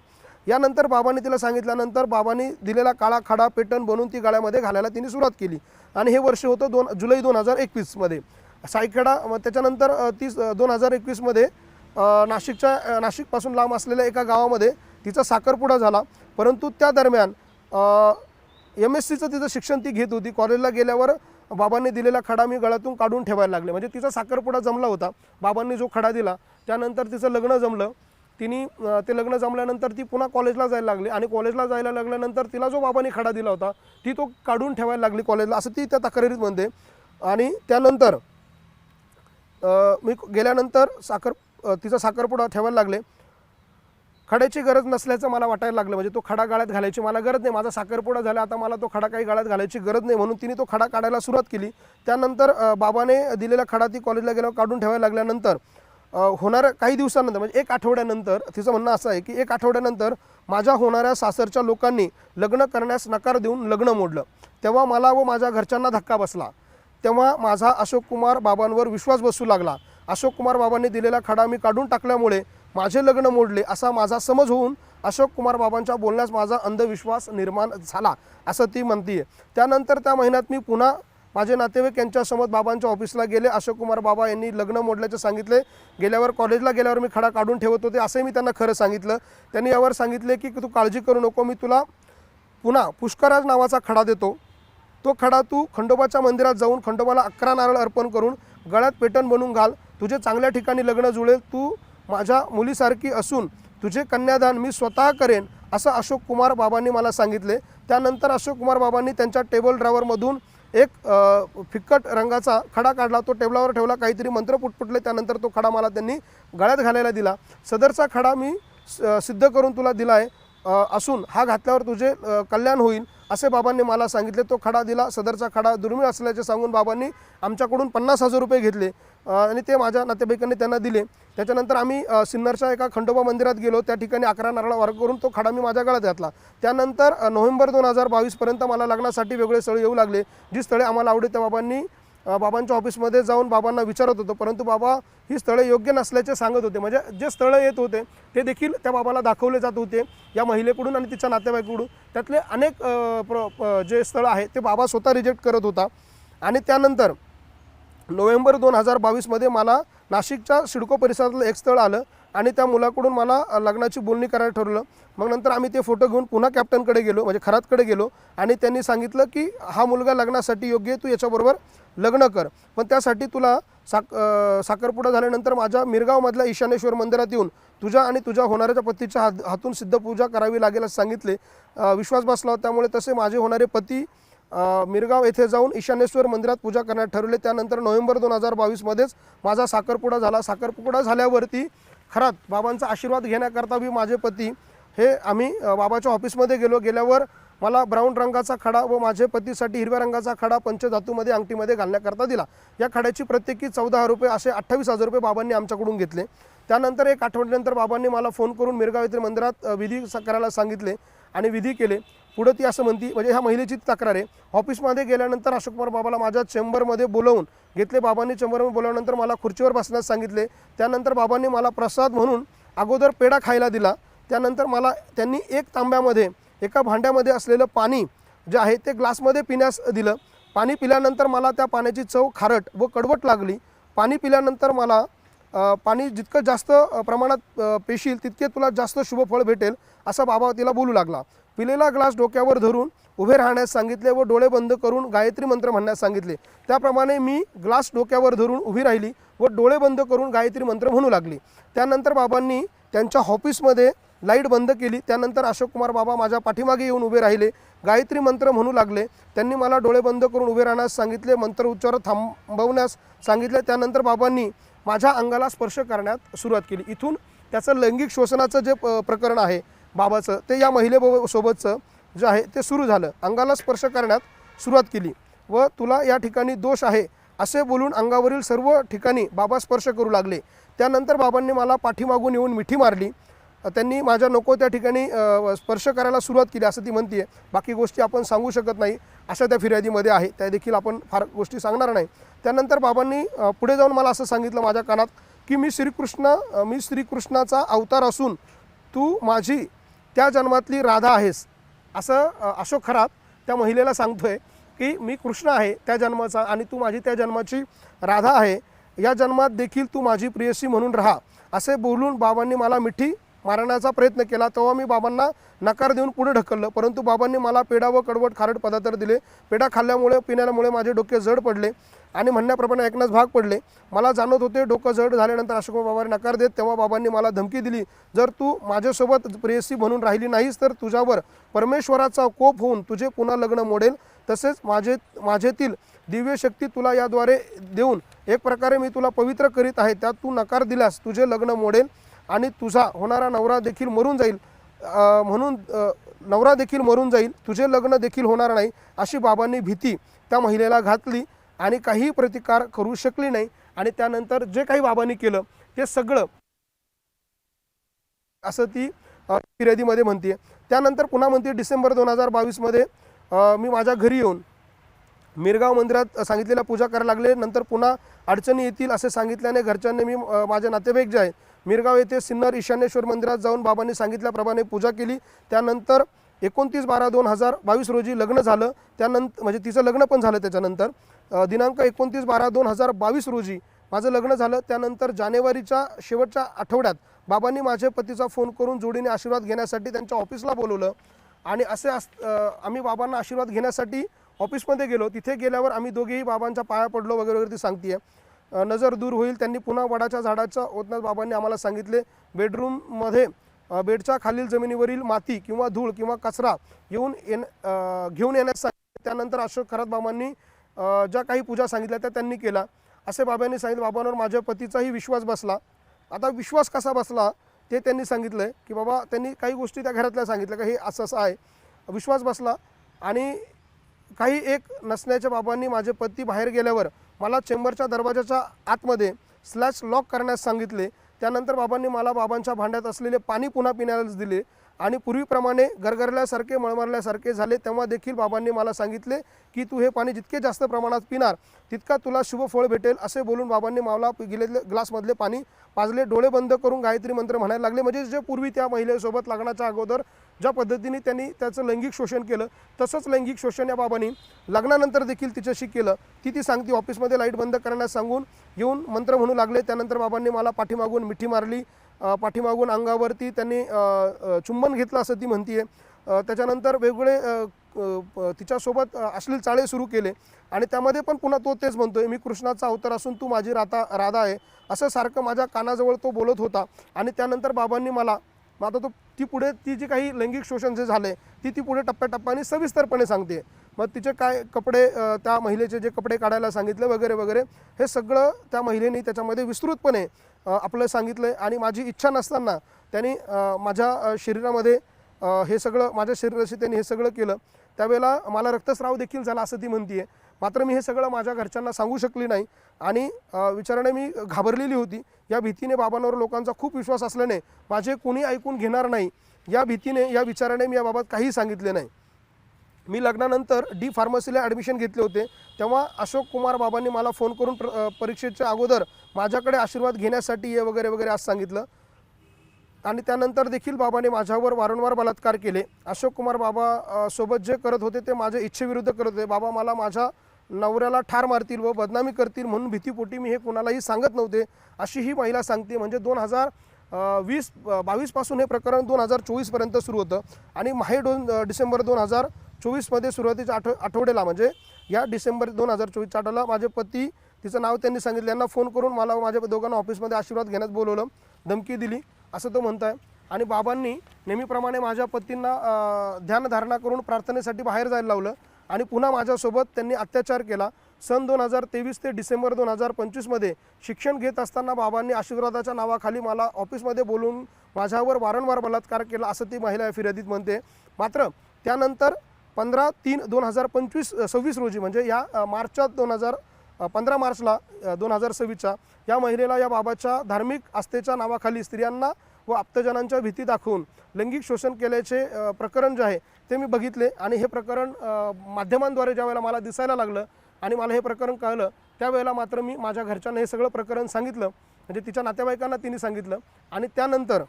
यानंतर बाबांनी तिला सांगितल्यानंतर बाबांनी दिलेला काळा खडा पेटंट बनवून ती गळ्यामध्ये घालायला तिने सुरुवात केली आणि हे वर्ष होतं जुलै 2021मध्ये. सायखेडा त्याच्यानंतर 2021मध्ये नाशिकपासून लांब असलेल्या एका गावामध्ये तिचा साखरपुडा झाला. परंतु त्या दरम्यान MSCचं तिचं शिक्षण ती घेत होती. कॉलेजला गेल्यावर बाबांनी दिलेला खडा मी गळ्यातून काढून ठेवायला लागले. म्हणजे तिचा साखरपुडा जमला होता, बाबांनी जो खडा दिला त्यानंतर तिचं लग्न जमलं. ते लग्न जमल्यानंतर ती पुन्हा कॉलेजला जायला लागली आणि कॉलेजला जायला लागल्यानंतर तिला जो बाबांनी खडा दिला होता तो काढून ठेवायला लागली कॉलेजला, असं ती त्या तक्रारीत म्हणते. आणि त्यानंतर मी गेल्यानंतर तिचा साखरपुडा ठेवायला लागले. खड्याची गरज नसल्याचं मला वाटायला लागलं, म्हणजे तो खडा गळ्यात घालायची मला गरज नाही, माझा साखरपुडा झाला, आता मला तो खडा काही गळ्यात घालायची गरज नाही, म्हणून तिने तो खडा काढायला सुरुवात केली. त्यानंतर बाबाने दिलेला खडा ती कॉलेजला गेल्यावर काढून ठेवायला लागल्यानंतर होणाऱ्या काही दिवसानंतर म्हणजे 1 आठवड्यानंतर तिचं म्हणणं असं आहे की 1 आठवड्यानंतर माझ्या होणाऱ्या सासरच्या लोकांनी लग्न करण्यास नकार देऊन लग्न मोडलं. तेव्हा मला व माझ्या घरच्यांना धक्का बसला. तेव्हा माझा अशोक कुमार बाबांवर विश्वास बसू लागला. अशोक कुमार बाबांनी दिलेला खडा मी काढून टाकल्यामुळे माझे लग्न मोडले असा माझा समज होऊन अशोक कुमार बाबांच्या बोलण्यास माझा अंधविश्वास निर्माण झाला असं ती म्हणते. त्यानंतर त्या महिन्यात मी पुन्हा माझे नातेवाईक यांच्यासमोर बाबांच्या ऑफिसला गेले. अशोक कुमार बाबा यांनी लग्न मोडल्याचे सांगितले. गेल्यावर कॉलेजला गेल्यावर मी खडा काढून ठेवत होते असंही मी त्यांना खरं सांगितलं. त्यांनी यावर सांगितले की तू काळजी करू नको, मी तुला पुन्हा पुष्कराज नावाचा खडा देतो. तो खडा तू खंडोबाच्या मंदिरात जाऊन खंडोबाला 11 नारळ अर्पण करून गळ्यात पेटण बनवून घाल. तुझे चांगल्या ठिकाणी लग्न जुळेल. तू माझ्या मुलीसारखी असून तुझे कन्यादान मी स्वतः करेन असं अशोक कुमार बाबांनी मला सांगितले. त्यानंतर अशोक कुमार बाबांनी त्यांच्या टेबल ड्रावरमधून एक फिक्कट रंगाचा खडा काढला, तो टेबलावर ठेवला, काहीतरी मंत्र पुटपुटले, त्यानंतर तो खडा मला त्यांनी गळ्यात घालायला दिला. सदरचा खडा मी सिद्ध करून तुला दिला आहे असून हा घातल्यावर तुझे कल्याण होईल असे बाबांनी मला सांगितले. तो खडा दिला. सदरचा खडा दुर्मिळ असल्याचे सांगून बाबांनी आमच्याकडून 50,000 रुपये घेतले आणि ते माझ्या नातेवाईकांनी त्यांना दिले. त्याच्यानंतर आम्ही सिन्नरच्या एका खंडोबा मंदिरात गेलो. त्या ठिकाणी 11 नारळ वर्ग करून तो खडा मी माझ्या गळ्यात घातला. त्यानंतर नोव्हेंबर 2022पर्यंत मला लग्नासाठी वेगळे स्थळे येऊ लागले. जी स्थळे आम्हाला आवडली त्या बाबांच्या ऑफिसमध्ये जाऊन बाबांना विचारत होतो, परंतु बाबा ही स्थळे योग्य नसल्याचे सांगत होते. म्हणजे जे स्थळं येत होते ते देखील त्या बाबाला दाखवले जात होते या महिलेकडून आणि तिच्या नातेवाईकाकडून. त्यातले अनेक जे स्थळं आहे ते बाबा स्वतः रिजेक्ट करत होता. आणि त्यानंतर नोव्हेंबर 2022मध्ये मला नाशिकच्या सिडको परिसरातलं एक स्थळ आलं आणि त्या मुलाकडून मला लग्नाची बोलणी करायला ठरवलं. मग नंतर आम्ही ते फोटो घेऊन पुन्हा कॅप्टनकडे गेलो, म्हणजे खरातकडे गेलो आणि त्यांनी सांगितलं की हा मुलगा लग्नासाठी योग्य आहे, तू याच्याबरोबर लग्न कर, पण त्यासाठी तुला साखरपुडा झाल्यानंतर माझ्या मिरगावमधल्या ईशानेश्वर मंदिरात येऊन तुझ्या आणि तुझ्या होणाऱ्याच्या पतीच्या हातून सिद्धपूजा करावी लागेल असं सांगितले. विश्वास बसला होता. त्यामुळे तसे माझे होणारे पती मिरगाव येथे जाऊन ईशानेश्वर मंदिरात पूजा करण्यात ठरवले. त्यानंतर नोव्हेंबर 2022मध्येच माझा साखरपुडा झाला. साखरपुडा झाल्यावरती खरात बाबांचा आशीर्वाद घेण्याकरता मी माझे पती हे आम्ही बाबाच्या ऑफिसमध्ये गेल्यावर मला ब्राऊन रंगाचा खडा व माझे पतीसाठी हिरव्या रंगाचा खडा पंचधातूमध्ये अंगठीमध्ये घालण्याकरता दिला. या खड्याची प्रत्येकी 14,000 रुपये असे 28,000 रुपये बाबांनी आमच्याकडून घेतले. त्यानंतर एक आठवड्यानंतर बाबांनी मला फोन करून मिरगाव येथील मंदिरात विधी करायला सांगितले आणि विधी केले. पुढे ती असं म्हणती, म्हणजे ह्या महिलेची तक्रार आहे. ऑफिसमध्ये गेल्यानंतर अशोककुमार बाबाला माझ्या चेंबरमध्ये बोलवून घेतले. बाबांनी चेंबरमध्ये बोलवल्यानंतर मला खुर्चीवर बसण्यास सांगितले. त्यानंतर बाबांनी मला प्रसाद म्हणून अगोदर पेढा खायला दिला. त्यानंतर मला त्यांनी एक तांब्यामध्ये एका भांड्यामध्ये असलेलं पाणी जे आहे ते ग्लासमध्ये पिण्यास दिलं. पाणी पिल्यानंतर मला त्या पाण्याची चव खारट व कडवट लागली. पाणी पिल्यानंतर मला पाणी जितकं जास्त प्रमाणात पेशील तितके तुला जास्त शुभफळ भेटेल असं बाबा तिला बोलू लागला. पिलेला ग्लास डोक्यावर धरून उभे राहण्यास सांगितले व डोळे बंद करून गायत्री मंत्र म्हणण्यास सांगितले. त्याप्रमाणे मी ग्लास डोक्यावर धरून उभी राहिली व डोळे बंद करून गायत्री मंत्र म्हणू लागली. त्यानंतर बाबांनी त्यांच्या ऑफिसमध्ये लाईट बंद केली. त्यानंतर अशोककुमार बाबा माझ्या पाठीमागे येऊन उभे राहिले, गायत्री मंत्र म्हणू लागले. त्यांनी मला डोळे बंद करून उभे राहण्यास सांगितले, मंत्र उच्चार थांबवण्यास सांगितले. त्यानंतर बाबांनी माझ्या अंगाला स्पर्श करण्यास सुरुवात केली. इथून त्याचं लैंगिक शोषणाचं जे प्रकरण आहे बाबाचं ते या महिलेसोबतचं जे आहे ते सुरू झालं. अंगाला स्पर्श करण्यात सुरुवात केली व तुला या ठिकाणी दोष आहे असे बोलून अंगावरील सर्व ठिकाणी बाबा स्पर्श करू लागले. त्यानंतर बाबांनी मला पाठीमागून येऊन मिठी मारली. त्यांनी माझ्या नको त्या ठिकाणी स्पर्श करायला सुरुवात केली असं ती म्हणते. बाकी गोष्टी आपण सांगू शकत नाही अशा त्या फिर्यादीमध्ये आहे, त्या देखील आपण फार गोष्टी सांगणार नाही. त्यानंतर बाबांनी पुढे जाऊन मला असं सांगितलं माझ्या कानात की मी श्रीकृष्णाचा अवतार असून तू माझी त्या जन्मातली राधा आहेस असं अशोक खरात त्या महिलेला सांगतोय की मी कृष्ण आहे त्या जन्माचा आणि तू माझी त्या जन्माची राधा आहे. या जन्मात देखील तू माझी प्रियसी म्हणून राहा असे बोलून बाबांनी मला मिठी मारण्याचा प्रयत्न केला. तेव्हा मी बाबांना नकार देऊन पुढे ढकललं, परंतु बाबांनी मला पेढा व कडवट खारट पदार्थ दिले. पेढा खाल्ल्यामुळे पिण्यामुळे माझे डोके जड पडले आणि म्हणण्याप्रमाणे ऐकण्यास भाग पडले. मला जाणवत होते डोकं जड झाल्यानंतर अशोक बाबांनी नकार देत तेव्हा बाबांनी मला धमकी दिली, जर तू माझ्यासोबत प्रेयसी म्हणून राहिली नाहीस तर तुझ्यावर परमेश्वराचा कोप होऊन तुझे पुन्हा लग्न मोडेल. तसेच माझेतील दिव्य शक्ती तुला याद्वारे देऊन एक प्रकारे मी तुला पवित्र करीत आहे. त्यात तू नकार दिल्यास तुझे लग्न मोडेल आणि तुझा होणारा नवरा देखील मरून जाईल नवरा देखील मरून जाईल, तुझे लग्न देखील होणार नाही अशी बाबांनी भीती त्या महिलेला घातली आणि काही प्रतिकार करू शकली नाही. आणि त्यानंतर जे काही बाबांनी केलं ते सगळं असं ती फिर्यादीमध्ये म्हणते. त्यानंतर पुन्हा म्हणते डिसेंबर 2022मध्ये मी माझ्या घरी येऊन मिरगाव मंदिरात सांगितलेल्या पूजा करायला लागले. नंतर पुन्हा अडचणी येतील असे सांगितल्याने घरच्यांनी मी माझे नातेवाईक जे आहेत मिरगाव येथे सिन्नर ईशानेश्वर मंदिरात जाऊन बाबांनी सांगितल्याप्रमाणे पूजा केली. त्यानंतर 29/12/2022 रोजी लग्न झालं. त्यानंतर म्हणजे तिचं लग्न पण झालं. त्याच्यानंतर दिनांक 29/12/2022 रोजी माझं लग्न झालं. त्यानंतर जानेवारीच्या शेवटच्या आठवड्यात बाबांनी माझ्या पतीचा फोन करून जोडीने आशीर्वाद घेण्यासाठी त्यांच्या ऑफिसला बोलवलं आणि असे आम्ही बाबांना आशीर्वाद घेण्यासाठी ऑफिसमध्ये गेलो. तिथे गेल्यावर आम्ही दोघेही बाबांच्या पाया पडलो वगैरे वगैरे ती सांगते. नजर दूर होईल. त्यांनी पुन्हा वडाच्या झाडाच्या ओतण्यात बाबांनी आम्हाला सांगितले. बेडरूममध्ये बेडच्या खालील जमिनीवरील माती किंवा धूळ किंवा कचरा घेऊन येण्यास सांगितले. त्यानंतर अशोक खरात बाबांनी ज्या काही पूजा सांगितल्या त्या त्यांनी केला असे बाबांनी सांगितलं. बाबांवर माझ्या पतीचाही विश्वास बसला. आता विश्वास कसा बसला ते त्यांनी सांगितलं आहे की बाबा त्यांनी काही गोष्टी त्या घरातल्या सांगितल्या का हे असं असं आहे. विश्वास बसला आणि काही एक नसण्याच्या बाबांनी माझे पती बाहेर गेल्यावर मला चेंबरच्या दरवाजाच्या आतमध्ये स्लॅश लॉक करण्यास सांगितले. त्यानंतर बाबांनी मला बाबांच्या भांड्यात असलेले पाणी पुन्हा पिण्यास दिले आणि पूर्वीप्रमाणे गरगरल्यासारखे मळमळल्यासारखे झाले. तेव्हा देखील बाबांनी मला सांगितले की तू हे पाणी जितके जास्त प्रमाणात पिणार तितका तुला शुभफळ भेटेल असे बोलून बाबांनी मला गेलेले ग्लासमधले पाणी पाजले. डोळे बंद करून गायत्री मंत्र म्हणायला लागले. म्हणजे जे पूर्वी त्या महिलेसोबत लग्नाच्या अगोदर ज्या पद्धतीने त्यांनी त्याचं लैंगिक शोषण केलं तसंच लैंगिक शोषण या बाबांनी लग्नानंतर देखील तिच्याशी केलं. ती सांगते ऑफिसमध्ये लाईट बंद करण्यास सांगून येऊन मंत्र म्हणू लागले. त्यानंतर बाबांनी मला पाठीमागून मिठी मारली. पाठीमागून अंगावरती त्यांनी चुंबन घेतलं असं ती म्हणते. त्याच्यानंतर वेगवेगळे तिच्यासोबत अश्लील चाळे सुरू केले आणि त्यामध्ये पण पुन्हा तो तेच म्हणतोय मी कृष्णाचा अवतार असून तू माझी राधा आहे असं सारखं माझ्या कानाजवळ तो बोलत होता. आणि त्यानंतर बाबांनी मला आता तो ती जी काही लैंगिक शोषण जे झालं आहे ती पुढे टप्प्याटप्प्याने सविस्तरपणे सांगते. मग तिचे काय कपडे त्या महिलेचे जे कपडे काढायला सांगितले वगैरे वगैरे हे सगळं त्या महिलेने त्याच्यामध्ये विस्तृतपणे आपलं सांगितलं आहे. आणि माझी इच्छा नसताना त्यांनी माझ्या शरीरामध्ये हे सगळं माझ्या शरीराशी त्यांनी हे सगळं केलं. त्यावेळेला मला रक्तस्राव देखील झाला असं ती म्हणते. मात्र मी हे सगळं माझ्या घरच्यांना सांगू शकली नाही आणि विचाराने मी घाबरलेली होती. या भीतीने बाबांवर लोकांचा खूप विश्वास असल्याने माझे कोणी ऐकून घेणार नाही या भीतीने या विचाराने मी याबाबत काही सांगितले नाही. मी लग्नानंतर डी फार्मसीला ॲडमिशन घेतले होते तेव्हा अशोक कुमार बाबांनी मला फोन करून परीक्षेच्या अगोदर माझ्याकडे आशीर्वाद घेण्यासाठी ये वगैरे वगैरे असं सांगितलं. आणि त्यानंतर देखील बाबांनी माझ्यावर वारंवार बलात्कार केले. अशोक कुमार बाबा सोबत जे करत होते ते माझ्या इच्छेविरुद्ध करत होते. बाबा मला माझ्या नवऱ्याला ठार मारतील व बदनामी करतील म्हणून भीतीपोटी मी हे कोणालाही सांगत नव्हते अशी ही महिला सांगते. म्हणजे 2022 पासून हे प्रकरण 2024पर्यंत सुरू होतं आणि माहे डिसेंबर 2024मध्ये सुरुवातीच्या आठवड्याला म्हणजे या डिसेंबर 2024च्या आठवड्याला माझे पती तिचं नाव त्यांनी सांगितलं यांना फोन करून मला माझ्या दोघांना ऑफिसमध्ये आशीर्वाद घेण्यात बोलवलं, धमकी दिली असं तो म्हणत आहे. आणि बाबांनी नेहमीप्रमाणे माझ्या पतींना ध्यानधारणा करून प्रार्थनेसाठी बाहेर जायला लावलं आणि पुन्हा माझ्यासोबत त्यांनी अत्याचार केला. सन 2023 ते डिसेंबर 2025मध्ये शिक्षण घेत असताना बाबांनी आशीर्वादाच्या नावाखाली मला ऑफिसमध्ये बोलून माझ्यावर वारंवार बलात्कार केला असं ती महिला फिर्यादीत म्हणते. मात्र त्यानंतर 15/3/2026 रोजी म्हणजे या 15 मार्चला 2026च्या या महिलेला या बाबाच्या धार्मिक आस्थेच्या नावाखाली स्त्रियांना व आप्तजनांच्या भीती दाखवून लैंगिक शोषण केल्याचे प्रकरण जे आहे ते मी बघितले. आणि हे प्रकरण माध्यमांद्वारे ज्या वेळेला मला दिसायला लागलं आणि मला हे प्रकरण कळलं त्यावेळेला मात्र मी माझ्या घरच्यांना हे सगळं प्रकरण सांगितलं. म्हणजे तिच्या नातेवाईकांना तिने सांगितलं आणि त्यानंतर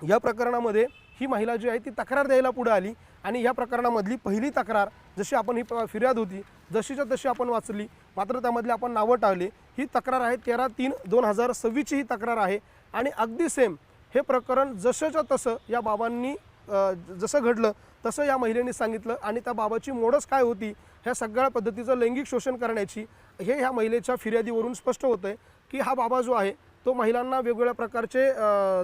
या प्रकरणामध्ये ही महिला जी आहे ती तक्रार द्यायला पुढे आली. आणि या प्रकरणामधली पहिली तक्रार जशी आपण ही फिर्याद होती जशीच्या तशी आपण वाचली मात्र त्यामधली आपण नावं टाळली. ही तक्रार आहे 13/3/2026ची ही तक्रार आहे. आणि अगदी सेम हे प्रकरण जसंच्या तसं या बाबांनी जसं घडलं तसं या महिलेने सांगितलं. आणि त्या बाबाची मोडच काय होती ह्या सगळ्या पद्धतीचं लैंगिक शोषण करण्याची हे ह्या महिलेच्या फिर्यादीवरून स्पष्ट होतं आहे की हा बाबा जो आहे तो महिलांना वेगवेगळ्या प्रकारचे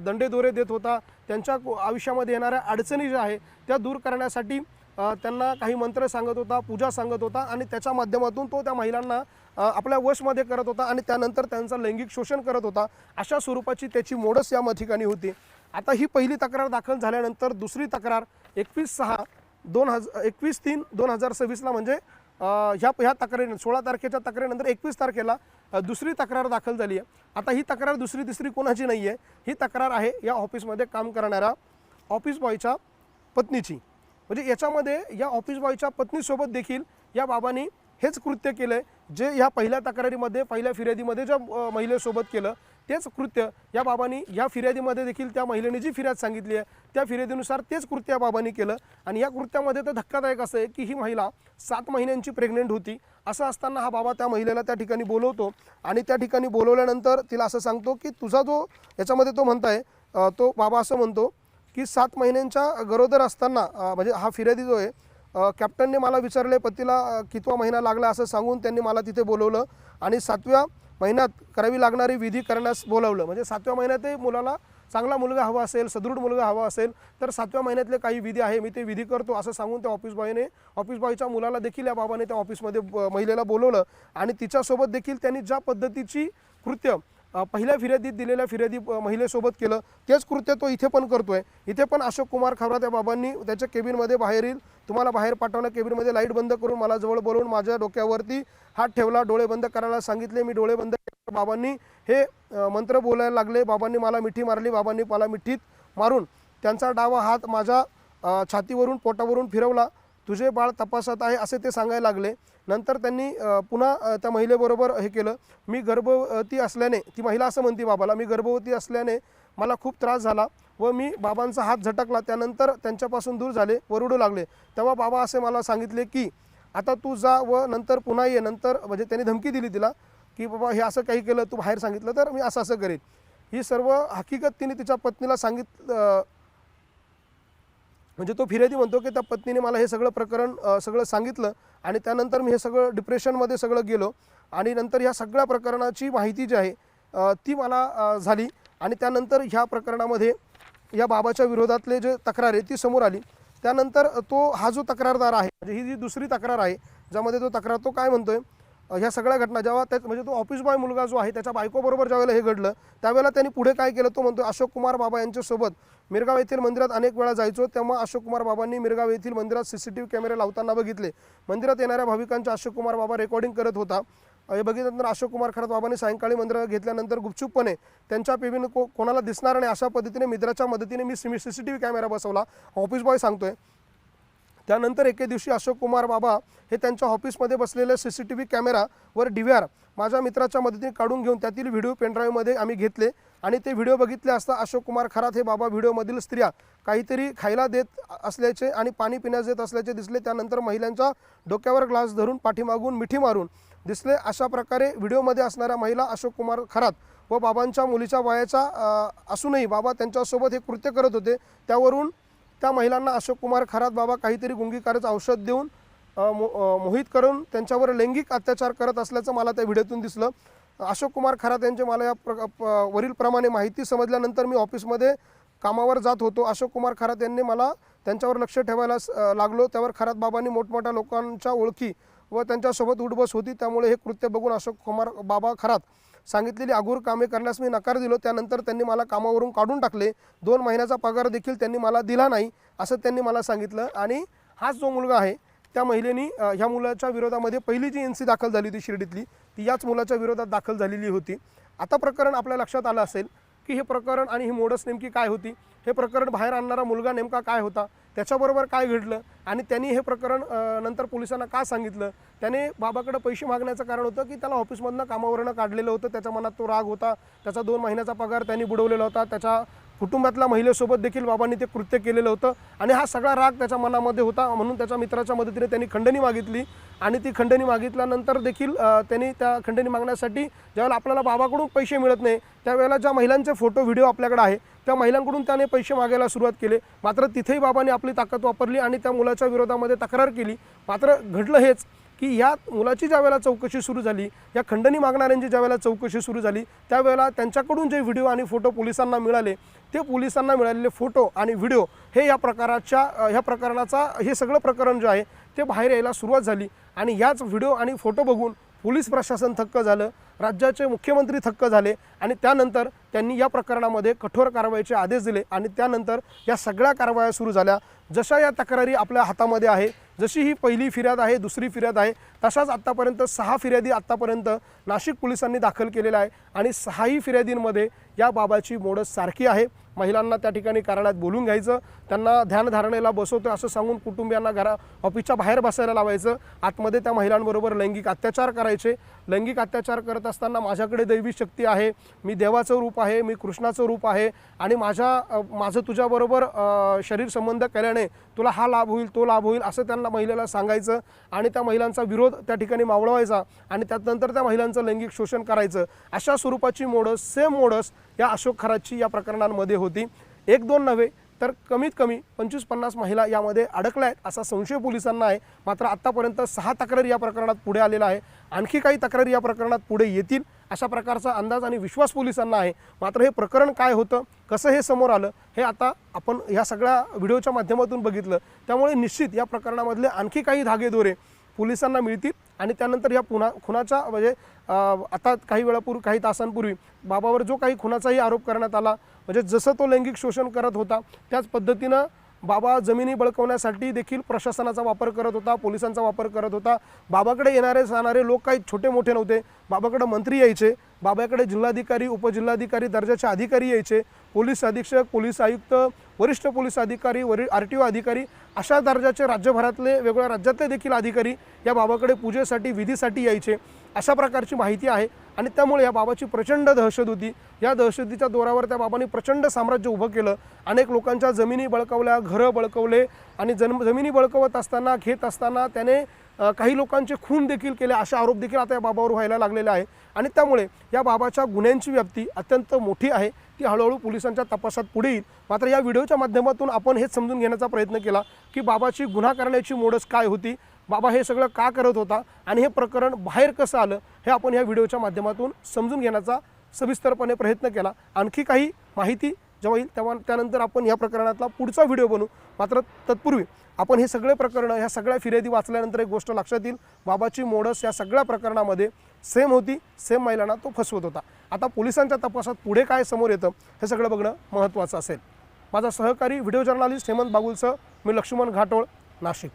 दंडेदोरे देत होता. त्यांच्या आयुष्यामध्ये येणाऱ्या अडचणी ज्या आहे त्या दूर करण्यासाठी त्यांना काही मंत्र सांगत होता, पूजा सांगत होता आणि त्याच्या माध्यमातून तो त्या महिलांना आपल्या वशमध्ये करत होता आणि त्यानंतर त्यांचं लैंगिक शोषण करत होता. अशा स्वरूपाची त्याची मोडच या ठिकाणी होती. आता ही पहिली तक्रार दाखल झाल्यानंतर दुसरी तक्रार 21/3/2026ला म्हणजे ह्या तक्रारीने 16 तारखेच्या तक्रारीनंतर 21 तारखेला दुसरी तक्रार दाखल झाली आहे. आता ही तक्रार दुसरी तिसरी कोणाची नाही आहे. ही तक्रार आहे या ऑफिसमध्ये काम करणाऱ्या ऑफिस बॉयच्या पत्नीची. म्हणजे याच्यामध्ये या ऑफिस बॉयच्या पत्नीसोबत देखील या बाबांनी हेच कृत्य केलं आहे जे ह्या पहिल्या तक्रारीमध्ये पहिल्या फिर्यादीमध्ये ज्या महिलेसोबत केलं तेच कृत्य या बाबांनी या फिर्यादीमध्ये देखील त्या महिलेने जी फिर्याद सांगितली आहे त्या फिर्यादीनुसार तेच कृत्य या बाबांनी केलं. आणि या कृत्यामध्ये तर धक्कादायक असं आहे की ही महिला 7 महिन्यांची प्रेग्नेंट होती. असं असताना हा बाबा त्या महिलेला त्या ठिकाणी बोलवतो आणि त्या ठिकाणी बोलवल्यानंतर तिला असं सांगतो की तुझा जो याच्यामध्ये तो म्हणताय तो बाबा असं म्हणतो की 7 महिन्यांच्या गरोदर असताना म्हणजे हा फिर्यादी जो आहे कॅप्टनने मला विचारले पतीला कितवा महिना लागला असं सांगून त्यांनी मला तिथे बोलवलं आणि 7व्या महिन्यात करावी लागणारी विधी करण्यास बोलावलं. म्हणजे 7व्या महिन्यातही मुलाला चांगला मुलगा हवा असेल, सदृढ मुलगा हवा असेल तर 7व्या महिन्यातले काही विधी आहे, मी ते विधी करतो असं सांगून त्या ऑफिस बॉयच्या मुलाला देखील या बाबाने त्या ऑफिसमध्ये महिलेला बोलवलं आणि तिच्यासोबत देखील त्यांनी ज्या पद्धतीची कृत्य पहिल्या फिर्यादीत दिलेल्या फिर्यादी महिलेसोबत केलं तेच कृत्य तो इथे पण करतोय। इथे पण अशोक कुमार खरात या बाबांनी त्याच्या केबिनमध्ये बाहेर येईल, तुम्हाला बाहेर पाठवणं, केबिनमध्ये लाईट बंद करून मला जवळ बोलवून माझ्या डोक्यावरती हात ठेवला, डोळे बंद करायला सांगितले, मी डोळे बंद केले, बाबांनी हे मंत्र बोलायला लागले, बाबांनी मला मिठी मारली, बाबांनी मला मिठीत मारून त्यांचा डावा हात माझ्या छातीवरून पोटावरून फिरवला, तुझे बाळ तपासात आहे असे ते सांगायला लागले। नंतर त्यांनी पुन्हा त्या महिलेबरोबर हे केलं, मी गर्भवती असल्याने, ती महिला असं म्हणते बाबाला, मी गर्भवती असल्याने मला खूप त्रास झाला व मी बाबांचा हात झटकला, त्यानंतर त्यांच्यापासून दूर झाले व रडू लागले। तेव्हा बाबा असे मला सांगितले की आता तू जा व नंतर पुन्हा ये, नंतर म्हणजे त्यांनी धमकी दिली तिला की बाबा हे असं काही केलं, तू बाहेर सांगितलं तर मी असं करेन। ही सर्व हकीकत तिने तिच्या पत्नीला सांगितलं, म्हणजे तो फिर्यादी म्हणतो की त्या पत्नीने मला हे सगळं प्रकरण सगळं सांगितलं आणि त्यानंतर मी हे सगळं डिप्रेशनमध्ये सगळं गेलो आणि नंतर ह्या सगळ्या प्रकरणाची माहिती जी आहे ती मला झाली आणि त्यानंतर ह्या प्रकरणामध्ये या बाबाच्या विरोधातले जे तक्रार आहे ती समोर आली। त्यानंतर हा जो तक्रारदार आहे, म्हणजे ही जी दुसरी तक्रार आहे ज्यामध्ये तो तक्रार तो काय म्हणतोय, ह्या सगळ्या घटना जेव्हा म्हणजे तो ऑफिस बॉय मुलगा जो आहे त्याच्या बायकोबरोबर ज्यावेळेला हे घडलं त्यावेळेला त्यांनी पुढे काय केलं, तो म्हणतो अशोक कुमार बाबा यांच्यासोबत मिरगाव येथील मंदिरात अनेक वेळा जायचो, तेव्हा अशोक कुमार बाबांनी मिरगाव येथील मंदिरात CCTV कॅमेरे लावताना बघितले, मंदिरात येणाऱ्या भाविकांचे अशोक कुमार बाबा रेकॉर्डिंग करत होता। हे बघितल्यानंतर अशोक कुमार खरात बाबांनी सायंकाळी मंदिरात घेतल्यानंतर गुपचूपपणे त्यांच्या पेबीने कोणाला दिसणार नाही अशा पद्धतीने मित्राच्या मदतीने मी CCTV कॅमेरा बसवला, ऑफिस बॉय सांगतोय। त्यानंतर एके दिवशी अशोक कुमार बाबा हे त्यांच्या ऑफिसमध्ये बसलेले CCTV कॅमेरावर DVR माझ्या मित्राच्या मदतीने काढून घेऊन त्यातील व्हिडिओ पेनड्राईव्हमध्ये आम्ही घेतले आणि ते व्हिडिओ बघितले असता अशोक कुमार खरात हे बाबा व्हिडिओमधील स्त्रिया काहीतरी खायला देत असल्याचे आणि पाणी पिण्यास देत असल्याचे दिसले। त्यानंतर महिलांच्या डोक्यावर ग्लास धरून पाठीमागून मिठी मारून दिसले। अशा प्रकारे व्हिडिओमध्ये असणाऱ्या महिला अशोक कुमार खरात व बाबांच्या मुलीच्या वयाच्या असूनही बाबा त्यांच्यासोबत हे कृत्य करत होते। त्यावरून त्या महिलांना अशोक कुमार खरात बाबा काहीतरी गुंगीकारचं औषध देऊन मोहित करून त्यांच्यावर लैंगिक अत्याचार करत असल्याचं मला त्या व्हिडिओतून दिसलं। अशोक कुमार खरात यांचे मला या वरीलप्रमाणे माहिती समजल्यानंतर मी ऑफिसमध्ये कामावर जात होतो। अशोक कुमार खरात यांनी मला त्यांच्यावर लक्ष ठेवायला लागलो, त्यावर खरात बाबांनी मोठमोठ्या लोकांच्या ओळखी व त्यांच्यासोबत उठबस होती, त्यामुळे हे कृत्य बघून अशोक कुमार बाबा खरात सांगितलेली अगोर कामे करण्यास मी नकार दिलो। त्यानंतर त्यांनी मला कामावरून काढून टाकले, 2 महिन्याचा पगार देखील त्यांनी मला दिला नाही असं त्यांनी मला सांगितलं। आणि हाच जो मुलगा आहे त्या महिलेनी ह्या मुलाच्या विरोधामध्ये पहिली जी NC दाखल झाली होती शिर्डीतली ती याच मुलाच्या विरोधात दाखल झालेली होती। आता प्रकरण आपल्या लक्षात आलं असेल की हे प्रकरण आणि ही मोडस नेमकी काय होती, हे प्रकरण बाहेर आणणारा मुलगा नेमका काय होता, त्याच्याबरोबर काय घडलं आणि त्यांनी हे प्रकरण नंतर पोलिसांना का सांगितलं। त्याने बाबाकडे पैसे मागण्याचं कारण होतं की त्याला ऑफिसमधनं कामावरनं काढलेलं होतं, त्याच्या मनात तो राग होता, त्याचा 2 महिन्याचा पगार त्यांनी बुडवलेला होता, त्याच्या कुटुंबातल्या महिलेसोबत देखील बाबांनी ते कृत्य केलेलं होतं आणि हा सगळा राग त्याच्या मनामध्ये होता। म्हणून त्याच्या मित्राच्या मदतीने त्यांनी खंडणी मागितली आणि ती खंडणी मागितल्यानंतर देखील त्यांनी त्या खंडणी मागण्यासाठी ज्यावेळेला आपल्याला बाबाकडून पैसे मिळत नाही त्यावेळेला ज्या महिलांचे फोटो व्हिडिओ आपल्याकडे आहे त्या महिलांकडून त्याने पैसे मागायला सुरुवात केली। मात्र तिथेही बाबांनी आपली ताकद वापरली आणि त्या मुलाच्या विरोधामध्ये तक्रार केली। मात्र घडलं हेच की ह्या मुलाची ज्यावेळेला चौकशी सुरू झाली, या खंडणी मागणाऱ्यांची ज्यावेळेला चौकशी सुरू झाली त्यावेळेला त्यांच्याकडून जे व्हिडिओ आणि फोटो पोलिसांना मिळाले ते पोलिसांना मिळालेले फोटो आणि व्हिडिओ हे ह्या प्रकरणाचा हे सगळं प्रकरण जे आहे ते बाहेर यायला सुरुवात झाली आणि याच व्हिडिओ आणि फोटो बघून पोलीस प्रशासन थक्क झालं, राज्याचे मुख्यमंत्री थक्क झाले आणि त्यानंतर त्यांनी या प्रकरणामध्ये कठोर कारवाईचे आदेश दिले आणि त्यानंतर या सगळ्या कारवाया सुरू झाल्या। जशा या तक्रारी आपल्या हातामध्ये आहे, जशी ही पहिली फिर्याद आहे, दुसरी फिर्याद आहे, तशाच आत्तापर्यंत 6 फिर्यादी आत्तापर्यंत नाशिक पोलिसांनी दाखल केलेल्या आहे आणि 6ही फिर्यादींमध्ये या बाबाची मोडस सारखी आहे। महिलांना त्या ठिकाणी कार्यालयात बोलून घ्यायचं, त्यांना ध्यानधारणेला बसवतो असं सांगून कुटुंबियांना ऑफिसच्या बाहेर बसायला लावायचं, आतमध्ये त्या महिलांबरोबर लैंगिक अत्याचार करायचे। लैंगिक अत्याचार करत असताना माझ्याकडे दैवी शक्ती आहे, मी देवाचं रूप आहे, मी कृष्णाचं रूप आहे आणि माझं तुझ्याबरोबर शरीर संबंध केल्याने तुला हा लाभ होईल, तो लाभ होईल असं त्यांना महिलेला सांगायचं आणि त्या महिलांचा विरोध त्या ठिकाणी मावळवायचा आणि त्यानंतर त्या महिलांचं लैंगिक शोषण करायचं। अशा स्वरूपाची मोडस, सेम मोडस या अशोक खरातची या प्रकरणांमध्ये होती। 1-2 नव्हे तर कमीत कमी 25-50 महिला यामध्ये अडकल्या आहेत असा संशय पोलिसांना आहे। मात्र आत्तापर्यंत 6 तक्रारी या प्रकरणात पुढे आलेला आहे, आणखी काही तक्रारी या प्रकरणात पुढे येतील अशा प्रकारचा अंदाज आणि विश्वास पोलिसांना आहे. मात्र हे प्रकरण काय होतं, कसं हे समोर आलं, हे आता आपण ह्या सगळ्या व्हिडिओच्या माध्यमातून बघितलं. त्यामुळे निश्चित या प्रकरणामधले आणखी काही धागेदोरे पोलिसांना मिळतील आणि त्यानंतर या खुनाचा म्हणजे आता काही तासांपूर्वी बाबावर जो काही खुनाचाही आरोप करण्यात आला, म्हणजे जसं तो लैंगिक शोषण करत होता त्याच पद्धतीनं बाबा जमिनी बळकवण्यासाठी देखील प्रशासनाचा वापर करत होता, पोलिसांचा वापर करत होता. बाबाकडे येणारे जाणारे लोक काही छोटे मोठे नव्हते. बाबाकडे मंत्री यायचे, बाबाकडे जिल्हाधिकारी उपजिल्हाधिकारी दर्जाचे अधिकारी यायचे, पोलीस अधीक्षक, पोलीस आयुक्त, वरिष्ठ पोलीस अधिकारी, RTO अधिकारी अशा दर्जाचे राज्यभरातले वेगवेगळ्या राज्यातले देखील अधिकारी या बाबाकडे पूजेसाठी विधीसाठी यायचे. अशा प्रकारची माहिती आहे आणि त्यामुळे या बाबाची प्रचंड दहशत होती. या दहशतीच्या जोरावर त्या बाबांनी प्रचंड साम्राज्य उभं केलं. अनेक लोकांच्या जमिनी बळकावल्या, घरं बळकवले आणि जमिनी बळकवत असताना घेत असताना त्याने काही लोकांचे खून देखील केले. असे आरोप देखील आता या बाबावर व्हायला लागलेले आहे आणि त्यामुळे या बाबाच्या गुन्ह्यांची व्याप्ती अत्यंत मोठी आहे. ती हळूहळू पोलिसांच्या तपासात पुढे येईल. मात्र या व्हिडिओच्या माध्यमातून आपण हेच समजून घेण्याचा प्रयत्न केला की बाबाची गुन्हा करण्याची मोडस काय होती, बाबा हे सगळं का करत होता आणि हे प्रकरण बाहेर कसं आलं हे आपण या व्हिडिओच्या माध्यमातून समजून घेण्याचा सविस्तरपणे प्रयत्न केला. आणखी काही माहिती जेव्हा येईल तेव्हा त्यानंतर आपण या प्रकरणातला पुढचा व्हिडिओ बनवू. मात्र तत्पूर्वी आपण हे सगळे प्रकरणं ह्या सगळ्या फिर्यादी वाचल्यानंतर एक गोष्ट लक्षात येईल, बाबाची मोडस या सगळ्या प्रकरणामध्ये सेम होती, सेम महिलांना तो फसवत होता. आता पोलिसांच्या तपासात पुढे काय समोर येतं हे सगळं बघणं महत्त्वाचं असेल. माझा सहकारी व्हिडिओ जर्नलिस्ट हेमंत बागुलसह मी लक्ष्मण घाटोळ, नाशिक.